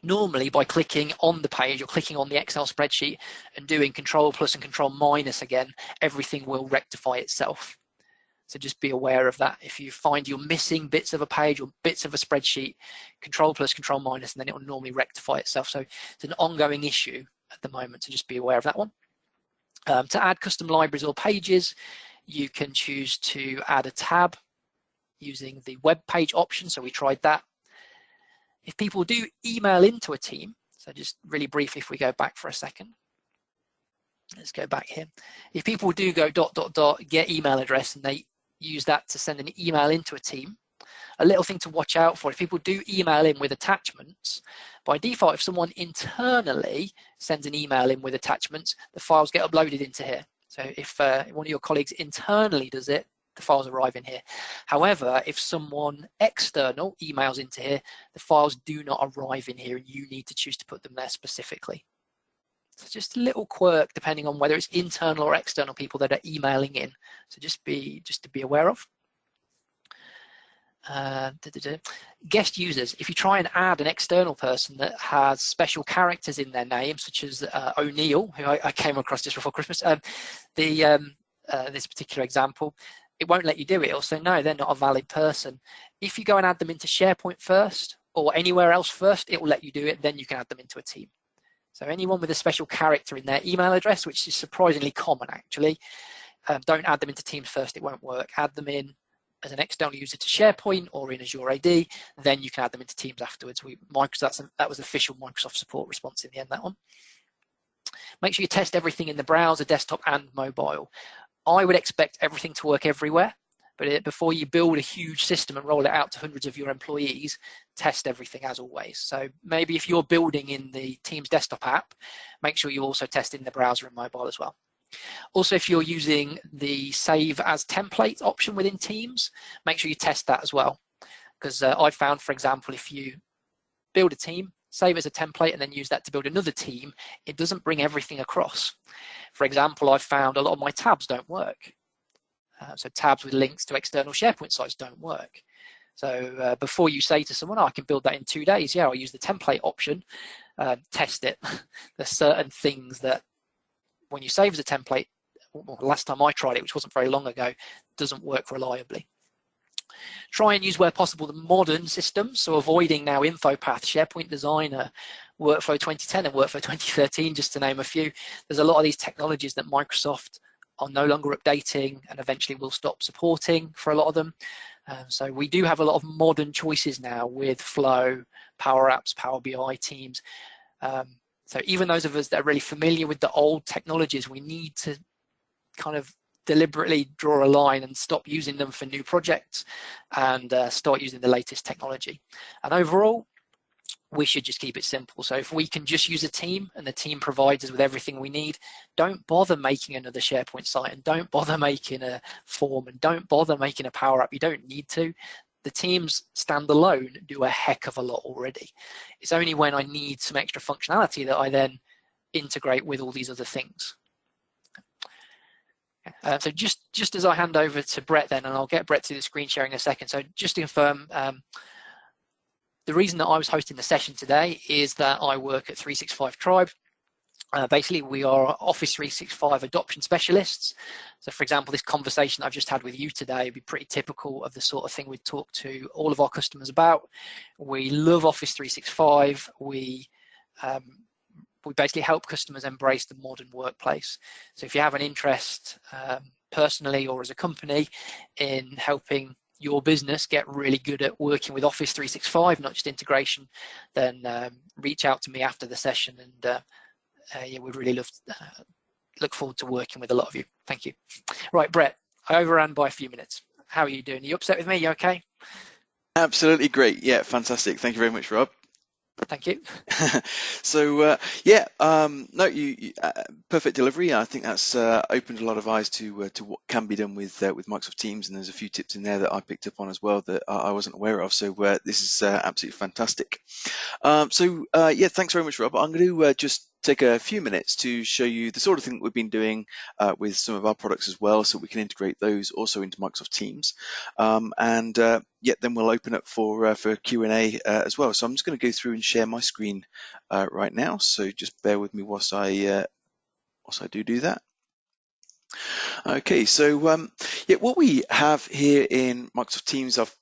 Normally, by clicking on the page or clicking on the Excel spreadsheet and doing Control plus and Control minus again, everything will rectify itself. So just be aware of that. If you find you're missing bits of a page or bits of a spreadsheet, Control plus, Control minus, and then it will normally rectify itself. So it's an ongoing issue at the moment, so just be aware of that one. To add custom libraries or pages, you can choose to add a tab using the web page option. So we tried that. If people do email into a team, so just really briefly, if we go back for a second, let's go back here. If people do go ... get email address and they use that to send an email into a team, a little thing to watch out for, if people do email in with attachments, by default, if someone internally sends an email in with attachments, the files get uploaded into here. So if one of your colleagues internally does it, the files arrive in here. However, if someone external emails into here, the files do not arrive in here, and you need to choose to put them there specifically. So just a little quirk depending on whether it's internal or external people that are emailing in. So just to be aware of. Guest users, if you try and add an external person that has special characters in their name, such as O'Neill, who I came across just before Christmas, this particular example, it won't let you do it. It'll say, no, they're not a valid person. If you go and add them into SharePoint first or anywhere else first, it will let you do it. Then you can add them into a team. So anyone with a special character in their email address, which is surprisingly common actually, don't add them into Teams first, it won't work. Add them in as an external user to SharePoint or in Azure AD, then you can add them into Teams afterwards. That was official Microsoft support response in the end, that one. Make sure you test everything in the browser, desktop and mobile. I would expect everything to work everywhere, but before you build a huge system and roll it out to hundreds of your employees, test everything as always. So maybe if you're building in the Teams desktop app, make sure you also test in the browser and mobile as well. Also, if you're using the save as template option within Teams, make sure you test that as well. Because I've found, for example, if you build a team, save as a template, and then use that to build another team, it doesn't bring everything across. For example, I've found a lot of my tabs don't work. So tabs with links to external SharePoint sites don't work. So before you say to someone, oh, I can build that in 2 days, yeah, I'll use the template option, test it. There's certain things that when you save as a template, well, last time I tried it, which wasn't very long ago, doesn't work reliably. Try and use where possible the modern systems, so avoiding now InfoPath, SharePoint Designer, Workflow 2010 and Workflow 2013, just to name a few. There's a lot of these technologies that Microsoft are no longer updating and eventually will stop supporting for a lot of them. So we do have a lot of modern choices now with Flow, PowerApps, Power BI, Teams. So even those of us that are really familiar with the old technologies, we need to kind of deliberately draw a line and stop using them for new projects and start using the latest technology. And overall, we should just keep it simple. So if we can just use a team and the team provides us with everything we need, don't bother making another SharePoint site and don't bother making a form and don't bother making a Power App. You don't need to. The teams standalone do a heck of a lot already. It's only when I need some extra functionality that I then integrate with all these other things. So just as I hand over to Brett then, and I'll get Brett to the screen sharing in a second. So just to confirm, the reason that I was hosting the session today is that I work at 365 Tribe. Basically, we are Office 365 adoption specialists. So for example, this conversation I've just had with you today would be pretty typical of the sort of thing we'd talk to all of our customers about. We love Office 365. We basically help customers embrace the modern workplace. So if you have an interest personally or as a company in helping your business get really good at working with Office 365, not just integration, then reach out to me after the session, and yeah, we'd really look forward to working with a lot of you. Thank you. Right, Brett, I overran by a few minutes. How are you doing? Are you upset with me? You okay? Absolutely great. Yeah, fantastic. Thank you very much, Rob. Thank you. So yeah, no, you perfect delivery. I think that's opened a lot of eyes to what can be done with Microsoft Teams, and there's a few tips in there that I picked up on as well that I wasn't aware of. So this is absolutely fantastic. So yeah, thanks very much, Rob. I'm going to just take a few minutes to show you the sort of thing that we've been doing with some of our products as well, so we can integrate those also into Microsoft Teams. And yeah, then we'll open up for Q&A as well. So I'm just going to go through and share my screen right now. So just bear with me whilst I do that. Okay, so yeah, what we have here in Microsoft Teams, I've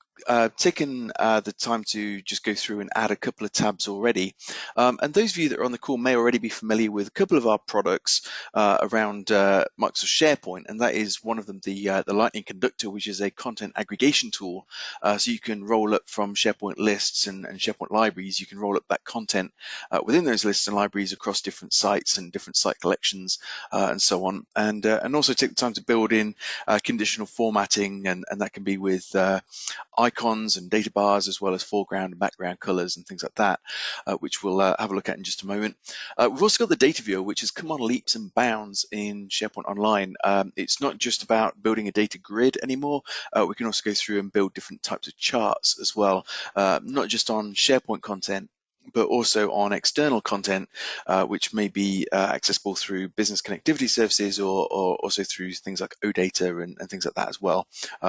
taken the time to just go through and add a couple of tabs already. And those of you that are on the call may already be familiar with a couple of our products around Microsoft SharePoint, and that is one of them, the Lightning Conductor, which is a content aggregation tool. So you can roll up from SharePoint lists and SharePoint libraries, you can roll up that content within those lists and libraries across different sites and different site collections and so on. And also take the time to build in conditional formatting, and that can be with icons and data bars, as well as foreground and background colors and things like that, which we'll have a look at in just a moment. We've also got the data viewer, which has come on leaps and bounds in SharePoint Online. It's not just about building a data grid anymore. We can also go through and build different types of charts as well, not just on SharePoint content, but also on external content, which may be accessible through business connectivity services, or also through things like OData and things like that as well.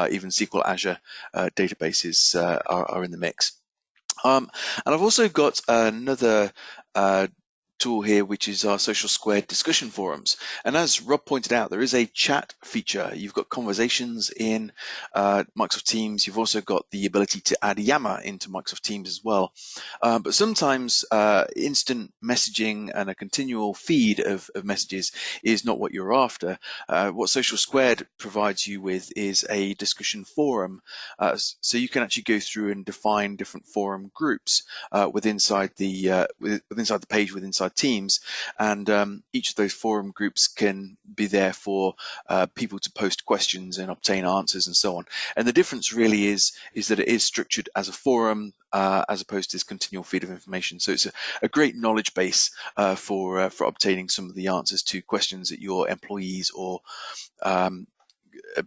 Even SQL Azure databases are in the mix. And I've also got another tool here, which is our Social Squared discussion forums. And as Rob pointed out, there is a chat feature. You've got conversations in Microsoft Teams. You've also got the ability to add Yammer into Microsoft Teams as well. But sometimes instant messaging and a continual feed of messages is not what you're after. What Social Squared provides you with is a discussion forum. So you can actually go through and define different forum groups within the page within Teams, and each of those forum groups can be there for people to post questions and obtain answers and so on. And the difference really is that it is structured as a forum as opposed to this continual feed of information. So it's a great knowledge base for obtaining some of the answers to questions that your employees or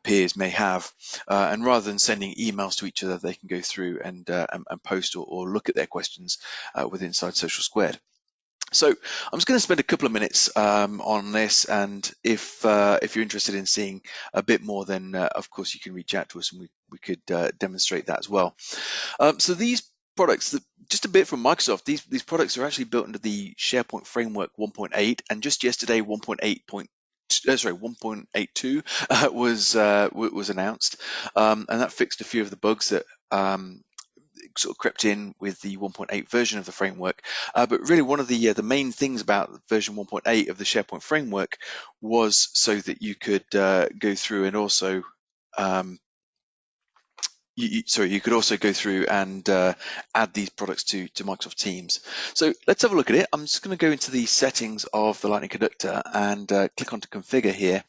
peers may have, and rather than sending emails to each other, they can go through and post or look at their questions within Social Squared. So I'm just going to spend a couple of minutes on this, and if you're interested in seeing a bit more, then of course you can reach out to us, and we could demonstrate that as well. So these products, just a bit from Microsoft, these products are actually built under the SharePoint Framework 1.8, and just yesterday 1.82 was announced, and that fixed a few of the bugs that sort of crept in with the 1.8 version of the framework. But really, one of the main things about version 1.8 of the SharePoint framework was so that you could go through and also you could also go through and add these products to Microsoft Teams. So let's have a look at it. I'm just going to go into the settings of the Lightning Conductor and click onto Configure here.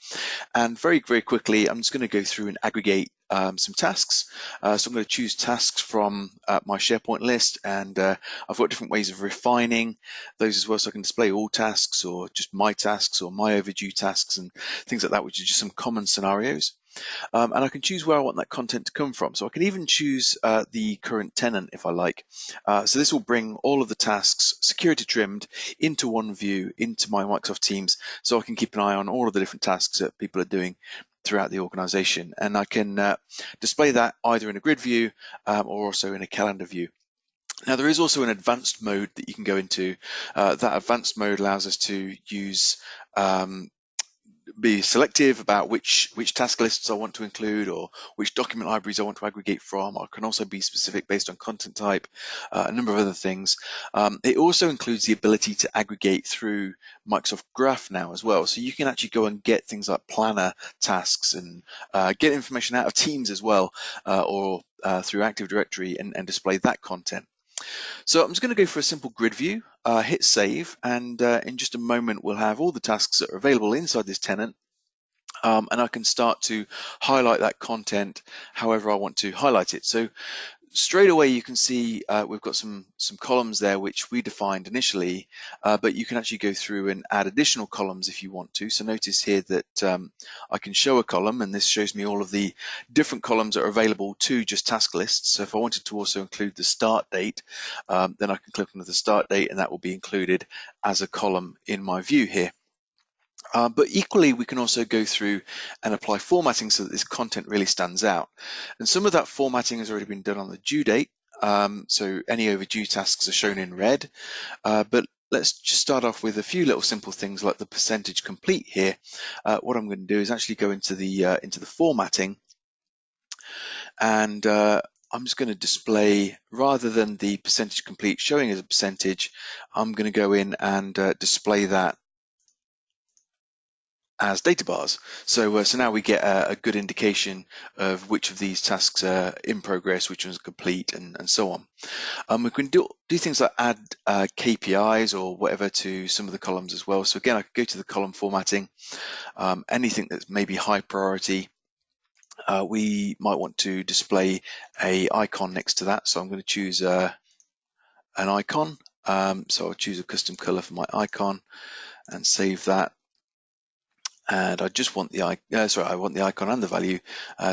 And very, very quickly, I'm just going to go through and aggregate some tasks. So I'm going to choose tasks from my SharePoint list, and I've got different ways of refining those as well. So I can display all tasks, or just my tasks, or my overdue tasks, and things like that, which are just some common scenarios. And I can choose where I want that content to come from. So I can even choose the current tenant if I like. So this will bring all of the tasks security trimmed into one view, into my Microsoft Teams, so I can keep an eye on all of the different tasks that people are doing throughout the organization. And I can display that either in a grid view or also in a calendar view. Now, there is also an advanced mode that you can go into. That advanced mode allows us to use be selective about which task lists I want to include, or which document libraries I want to aggregate from. I can also be specific based on content type, a number of other things. It also includes the ability to aggregate through Microsoft Graph now as well. So you can actually go and get things like planner tasks and get information out of Teams as well, or through Active Directory, and display that content. So I'm just going to go for a simple grid view, hit save, and in just a moment we'll have all the tasks that are available inside this tenant, and I can start to highlight that content however I want to highlight it. So straight away you can see we've got some columns there which we defined initially, but you can actually go through and add additional columns if you want to. So notice here that I can show a column, and this shows me all of the different columns that are available to just task lists. So if I wanted to also include the start date, then I can click on the start date, and that will be included as a column in my view here. But equally, we can also go through and apply formatting so that this content really stands out. And some of that formatting has already been done on the due date. So any overdue tasks are shown in red. But let's just start off with a few little simple things like the percentage complete here. What I'm going to do is actually go into the formatting, and I'm just going to display, rather than the percentage complete showing as a percentage, I'm going to go in and display that as data bars. So now we get a good indication of which of these tasks are in progress, which ones are complete, and so on. We can do things like add KPIs or whatever to some of the columns as well. So again, I could go to the column formatting, anything that's maybe high priority, we might want to display a icon next to that. So I'm going to choose an icon. So I'll choose a custom color for my icon and save that. And I just want the I want the icon and the value,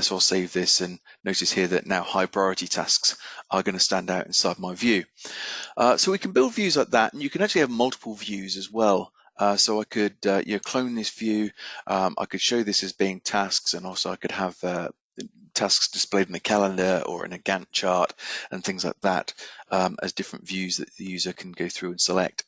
so I'll save this, and notice here that now high priority tasks are going to stand out inside my view. So we can build views like that, and you can actually have multiple views as well. So I could clone this view. I could show this as being tasks, and also I could have tasks displayed in a calendar or in a Gantt chart and things like that as different views that the user can go through and select.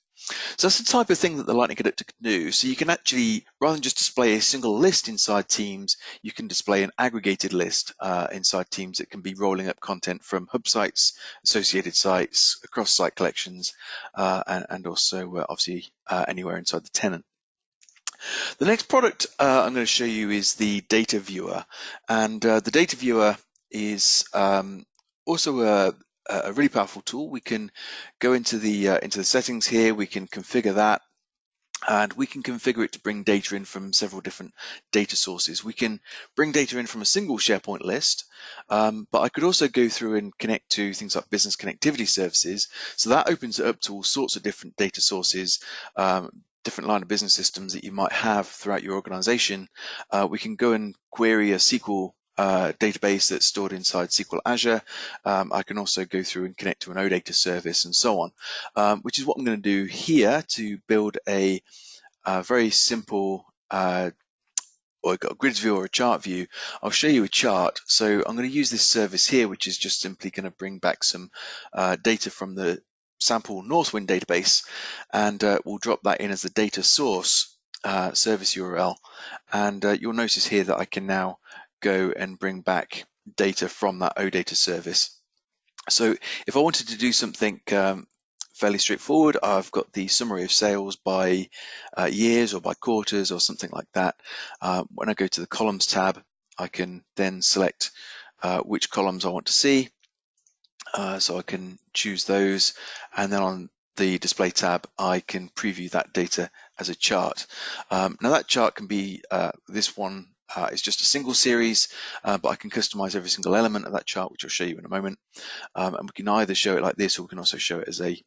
So that's the type of thing that the Lightning Connector can do. So you can actually, rather than just display a single list inside Teams, you can display an aggregated list inside Teams that can be rolling up content from hub sites, associated sites, across site collections, and also obviously anywhere inside the tenant. The next product I'm going to show you is the data viewer, and the data viewer is also a really powerful tool. We can go into the settings here. We can configure that, and we can configure it to bring data in from several different data sources. We can bring data in from a single SharePoint list, but I could also go through and connect to things like business connectivity services. So that opens it up to all sorts of different data sources, different line of business systems that you might have throughout your organization. We can go and query a SQL database that's stored inside SQL Azure. I can also go through and connect to an OData service and so on, which is what I'm going to do here to build a very simple or a grids view or a chart view. I'll show you a chart. So I'm going to use this service here, which is just simply going to bring back some data from the sample Northwind database, and we'll drop that in as the data source service URL. And you'll notice here that I can now go and bring back data from that OData service. So if I wanted to do something fairly straightforward, I've got the summary of sales by years or by quarters or something like that. When I go to the columns tab, I can then select which columns I want to see. So I can choose those, and then on the display tab, I can preview that data as a chart. Now that chart can be, this one is just a single series, but I can customize every single element of that chart, which I'll show you in a moment. And we can either show it like this, or we can also show it as a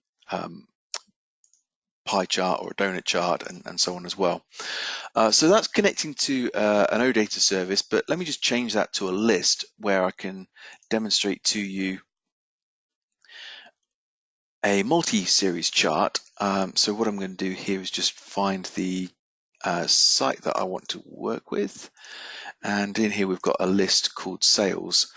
pie chart or a donut chart, and so on as well. So that's connecting to an OData service, but let me just change that to a list where I can demonstrate to you a multi-series chart. So what I'm going to do here is just find the site that I want to work with, and in here we've got a list called sales.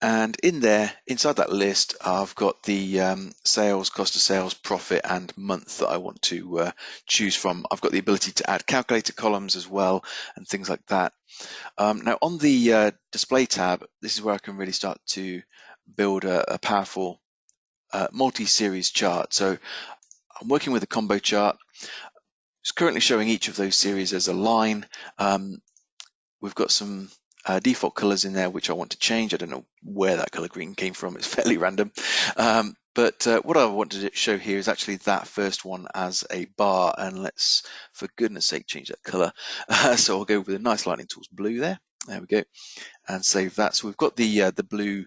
And in there, inside that list, I've got the sales, cost of sales, profit, and month that I want to choose from. I've got the ability to add calculator columns as well, and things like that. Now on the display tab, this is where I can really start to build a powerful multi-series chart. So I'm working with a combo chart. It's currently showing each of those series as a line. We've got some default colors in there which I want to change. I don't know where that color green came from. It's fairly random. But what I want to show here is actually that first one as a bar, and let's, for goodness sake, change that color. So I'll go with a nice Lightning Tools blue there. There we go, and save that. So we've got the blue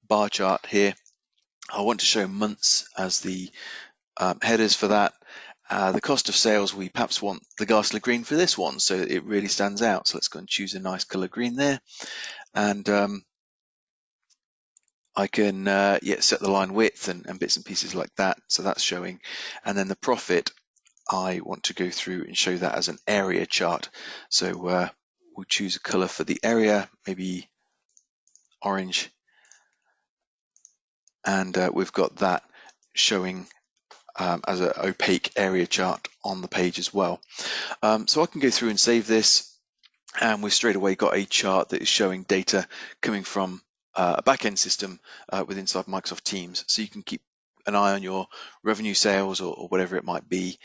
bar chart here. I want to show months as the headers for that. The cost of sales, we perhaps want the ghastly green for this one, so it really stands out. So let's go and choose a nice color green there, and I can set the line width and bits and pieces like that. So that's showing, and then the profit, I want to go through and show that as an area chart. So we'll choose a color for the area, maybe orange, and we've got that showing as an opaque area chart on the page as well. So I can go through and save this, and we've straight away got a chart that is showing data coming from a back-end system with inside Microsoft Teams. So you can keep an eye on your revenue, sales, or whatever it might be,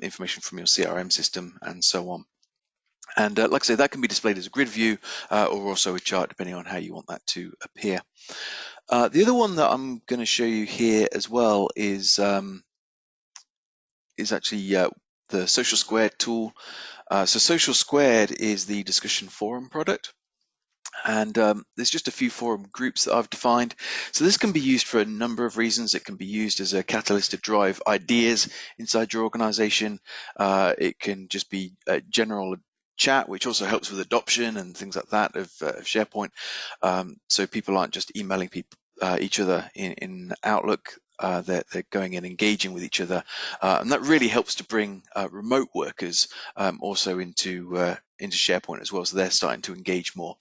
information from your CRM system, and so on. And like I say, that can be displayed as a grid view or also a chart, depending on how you want that to appear. The other one that I'm going to show you here as well is actually the Social Square tool. So Social Squared is the discussion forum product. And there's just a few forum groups that I've defined. So this can be used for a number of reasons. It can be used as a catalyst to drive ideas inside your organization. It can just be a general chat, which also helps with adoption and things like that of SharePoint. So people aren't just emailing each other in Outlook. They're going and engaging with each other, and that really helps to bring remote workers also into SharePoint as well. So they're starting to engage more.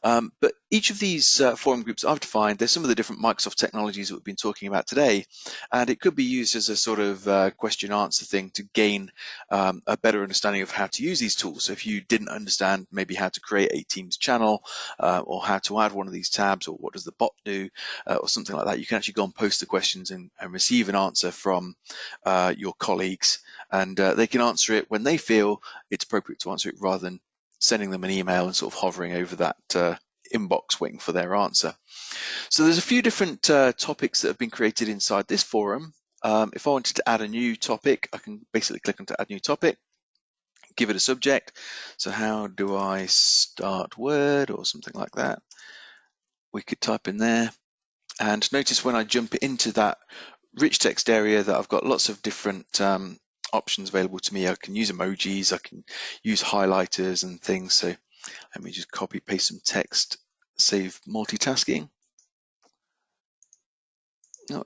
But each of these forum groups I've defined, there's some of the different Microsoft technologies that we've been talking about today, and it could be used as a sort of question answer thing to gain a better understanding of how to use these tools. So if you didn't understand maybe how to create a Teams channel or how to add one of these tabs, or what does the bot do, or something like that, you can actually go and post the questions and receive an answer from your colleagues, and they can answer it when they feel it's appropriate to answer it, rather than sending them an email and sort of hovering over that inbox waiting for their answer. So there's a few different topics that have been created inside this forum. If I wanted to add a new topic, I can basically click on to add new topic, give it a subject. So how do I start Word or something like that? We could type in there, and notice when I jump into that rich text area that I've got lots of different options available to me. I can use emojis, I can use highlighters and things. So let me just copy paste some text, save multitasking. Oh,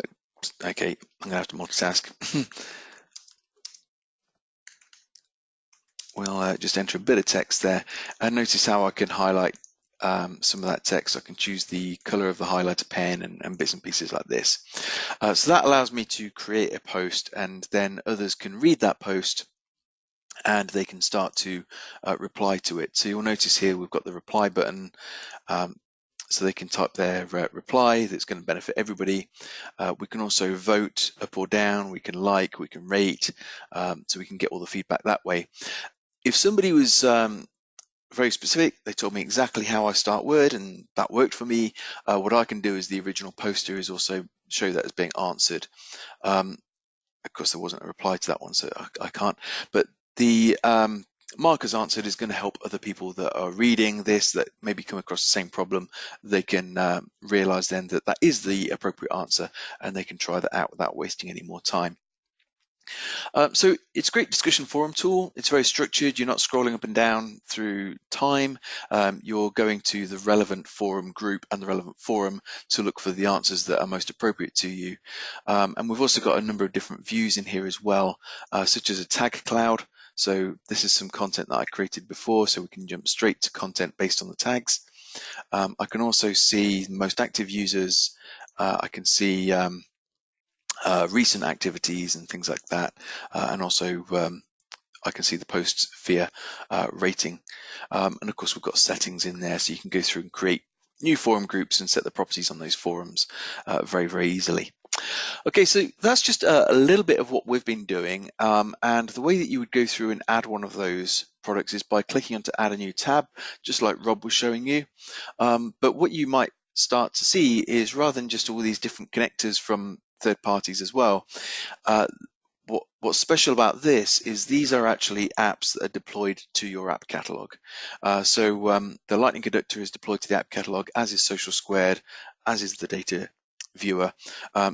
okay, I'm gonna have to multitask. We'll just enter a bit of text there, and notice how I can highlight some of that text. I can choose the color of the highlighter pen and bits and pieces like this. So that allows me to create a post, and then others can read that post and they can start to reply to it. So you'll notice here we've got the reply button, so they can type their reply that's going to benefit everybody. We can also vote up or down, we can like, we can rate, so we can get all the feedback that way. If somebody was very specific, they told me exactly how I start Word and that worked for me, what I can do as the original poster is also show that as being answered. Of course, there wasn't a reply to that one, so I can't. But the markers answered is going to help other people that are reading this, that maybe come across the same problem. They can realize then that that is the appropriate answer, and they can try that out without wasting any more time. So it's a great discussion forum tool. It's very structured. You're not scrolling up and down through time. You're going to the relevant forum group and the relevant forum to look for the answers that are most appropriate to you. And we've also got a number of different views in here as well, such as a tag cloud. So this is some content that I created before, so we can jump straight to content based on the tags. I can also see most active users. I can see recent activities and things like that, and also I can see the post via rating, and of course we've got settings in there, so you can go through and create new forum groups and set the properties on those forums very easily. Okay, so that's just a little bit of what we've been doing, and the way that you would go through and add one of those products is by clicking on to add a new tab, just like Rob was showing you. But what you might start to see is, rather than just all these different connectors from third parties as well, what's special about this is these are actually apps that are deployed to your app catalog. So the Lightning Conductor is deployed to the app catalog, as is Social Squared, as is the data viewer.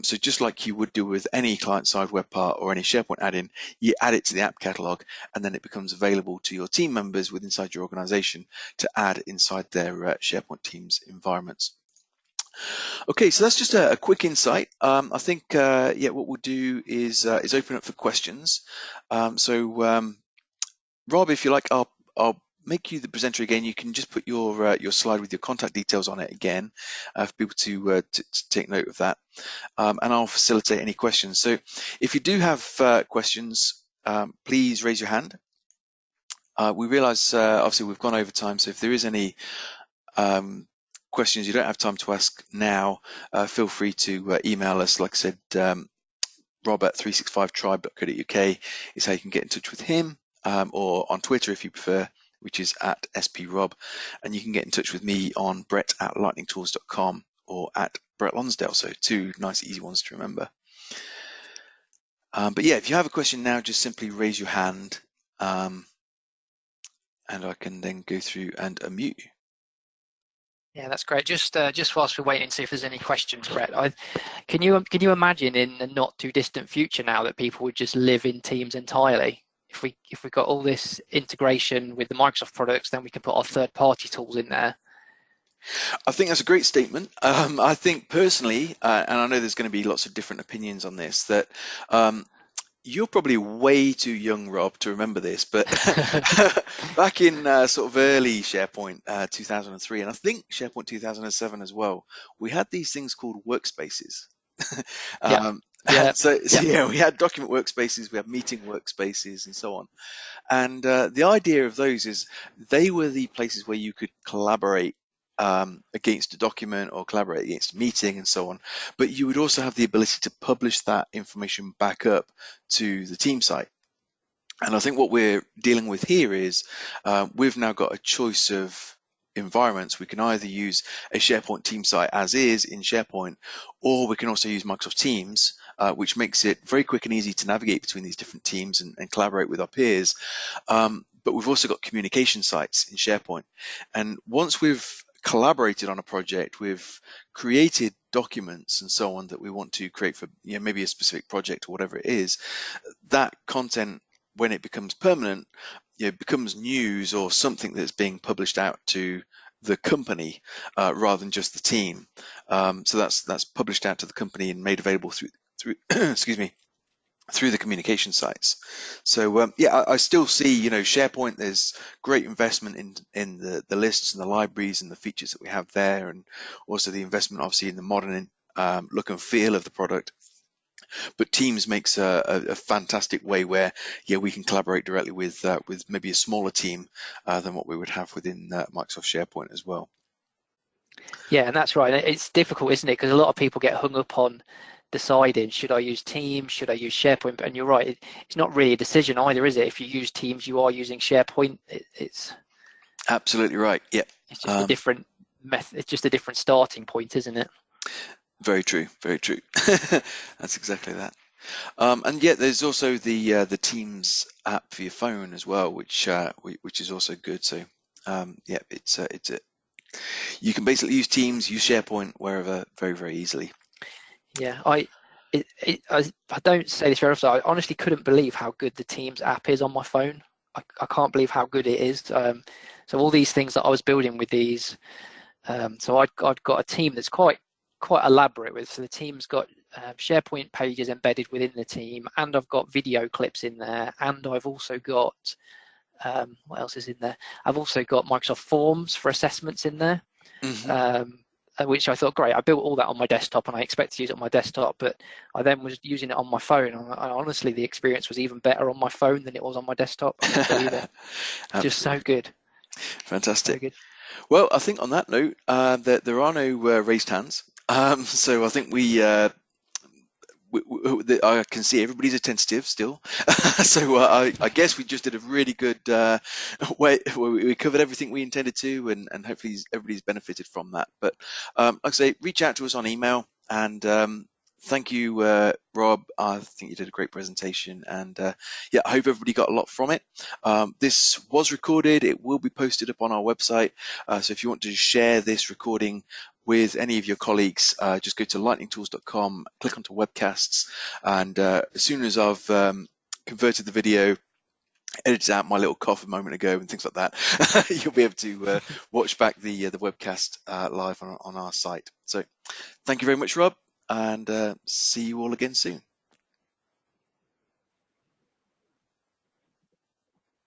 So just like you would do with any client-side web part or any SharePoint add-in, you add it to the app catalog, and then it becomes available to your team members inside your organization to add inside their SharePoint Teams environments. Okay, so that's just a quick insight. I think yeah, what we'll do is open up for questions. Rob, if you like, I'll make you the presenter again. You can just put your slide with your contact details on it again for people to take note of that, and I'll facilitate any questions. So if you do have questions, please raise your hand. We realise obviously we've gone over time, so if there is any questions you don't have time to ask now, feel free to email us. Like I said, Rob at 365tribe.co.uk is how you can get in touch with him, or on Twitter if you prefer, which is at SPRob. And you can get in touch with me on Brett at lightningtools.com or at Brett Lonsdale. So two nice, easy ones to remember. But yeah, if you have a question now, just simply raise your hand. and I can then go through and unmute you. Yeah, that's great. Just whilst we're waiting to see if there's any questions, Brett, can you imagine in the not too distant future now that people would just live in Teams entirely? If we got all this integration with the Microsoft products, then we can put our third-party tools in there. I think that's a great statement. I think personally, and I know there's going to be lots of different opinions on this, that you're probably way too young, Rob, to remember this, but back in sort of early SharePoint 2003, and I think SharePoint 2007 as well, we had these things called workspaces. Yeah, And yeah, so yeah, yeah, we had document workspaces, we had meeting workspaces, and so on. And the idea of those is they were the places where you could collaborate against a document or collaborate against a meeting and so on. But you would also have the ability to publish that information back up to the team site. And I think what we're dealing with here is we've now got a choice of environments. We can either use a SharePoint team site as is in SharePoint, or we can also use Microsoft Teams, which makes it very quick and easy to navigate between these different teams and collaborate with our peers. But we've also got communication sites in SharePoint. And once we've collaborated on a project, we've created documents and so on that we want to create for maybe a specific project or whatever it is, that content, when it becomes permanent, becomes news or something that's being published out to the company rather than just the team. So that's published out to the company and made available through excuse me, through the communication sites. So yeah, I still see, SharePoint, there's great investment in the lists and the libraries and the features that we have there, and also the investment obviously in the modern look and feel of the product. But Teams makes a fantastic way where, we can collaborate directly with maybe a smaller team than what we would have within Microsoft SharePoint as well. yeah, and that's right. It's difficult, isn't it? Because a lot of people get hung up on deciding, should I use Teams, should I use SharePoint? And you're right, it's not really a decision either, is it? If you use Teams, you are using SharePoint. It's Absolutely right. Yep. it's just a different method. It's just a different starting point, isn't it? Very true. Very true. That's exactly that. And yet, there's also the Teams app for your phone as well, which is also good. So yeah, it's you can basically use Teams, use SharePoint wherever very, very easily. Yeah, I don't say this very often. I honestly couldn't believe how good the Teams app is on my phone. I can't believe how good it is. So all these things that I was building with these, so I'd got a team that's quite elaborate with. So the team's got SharePoint pages embedded within the team, and I've got video clips in there, and I've also got what else is in there? I've also got Microsoft Forms for assessments in there. Mm-hmm. Which I thought, great, I built all that on my desktop and I expect to use it on my desktop, but I then was using it on my phone. And honestly, the experience was even better on my phone than it was on my desktop. I couldn't believe it. Just so good. Fantastic. So good. Well, I think on that note, that there are no raised hands. So I think I can see everybody's attentive still. So I guess we just did a really good way. We covered everything we intended to, and hopefully everybody's benefited from that. But like I say, reach out to us on email, and thank you, Rob. I think you did a great presentation, and yeah, I hope everybody got a lot from it. This was recorded. It will be posted up on our website. So if you want to share this recording with any of your colleagues, just go to lightningtools.com, click onto webcasts, and as soon as I've converted the video, edited out my little cough a moment ago and things like that, you'll be able to watch back the webcast live on our site. So thank you very much, Rob, and see you all again soon.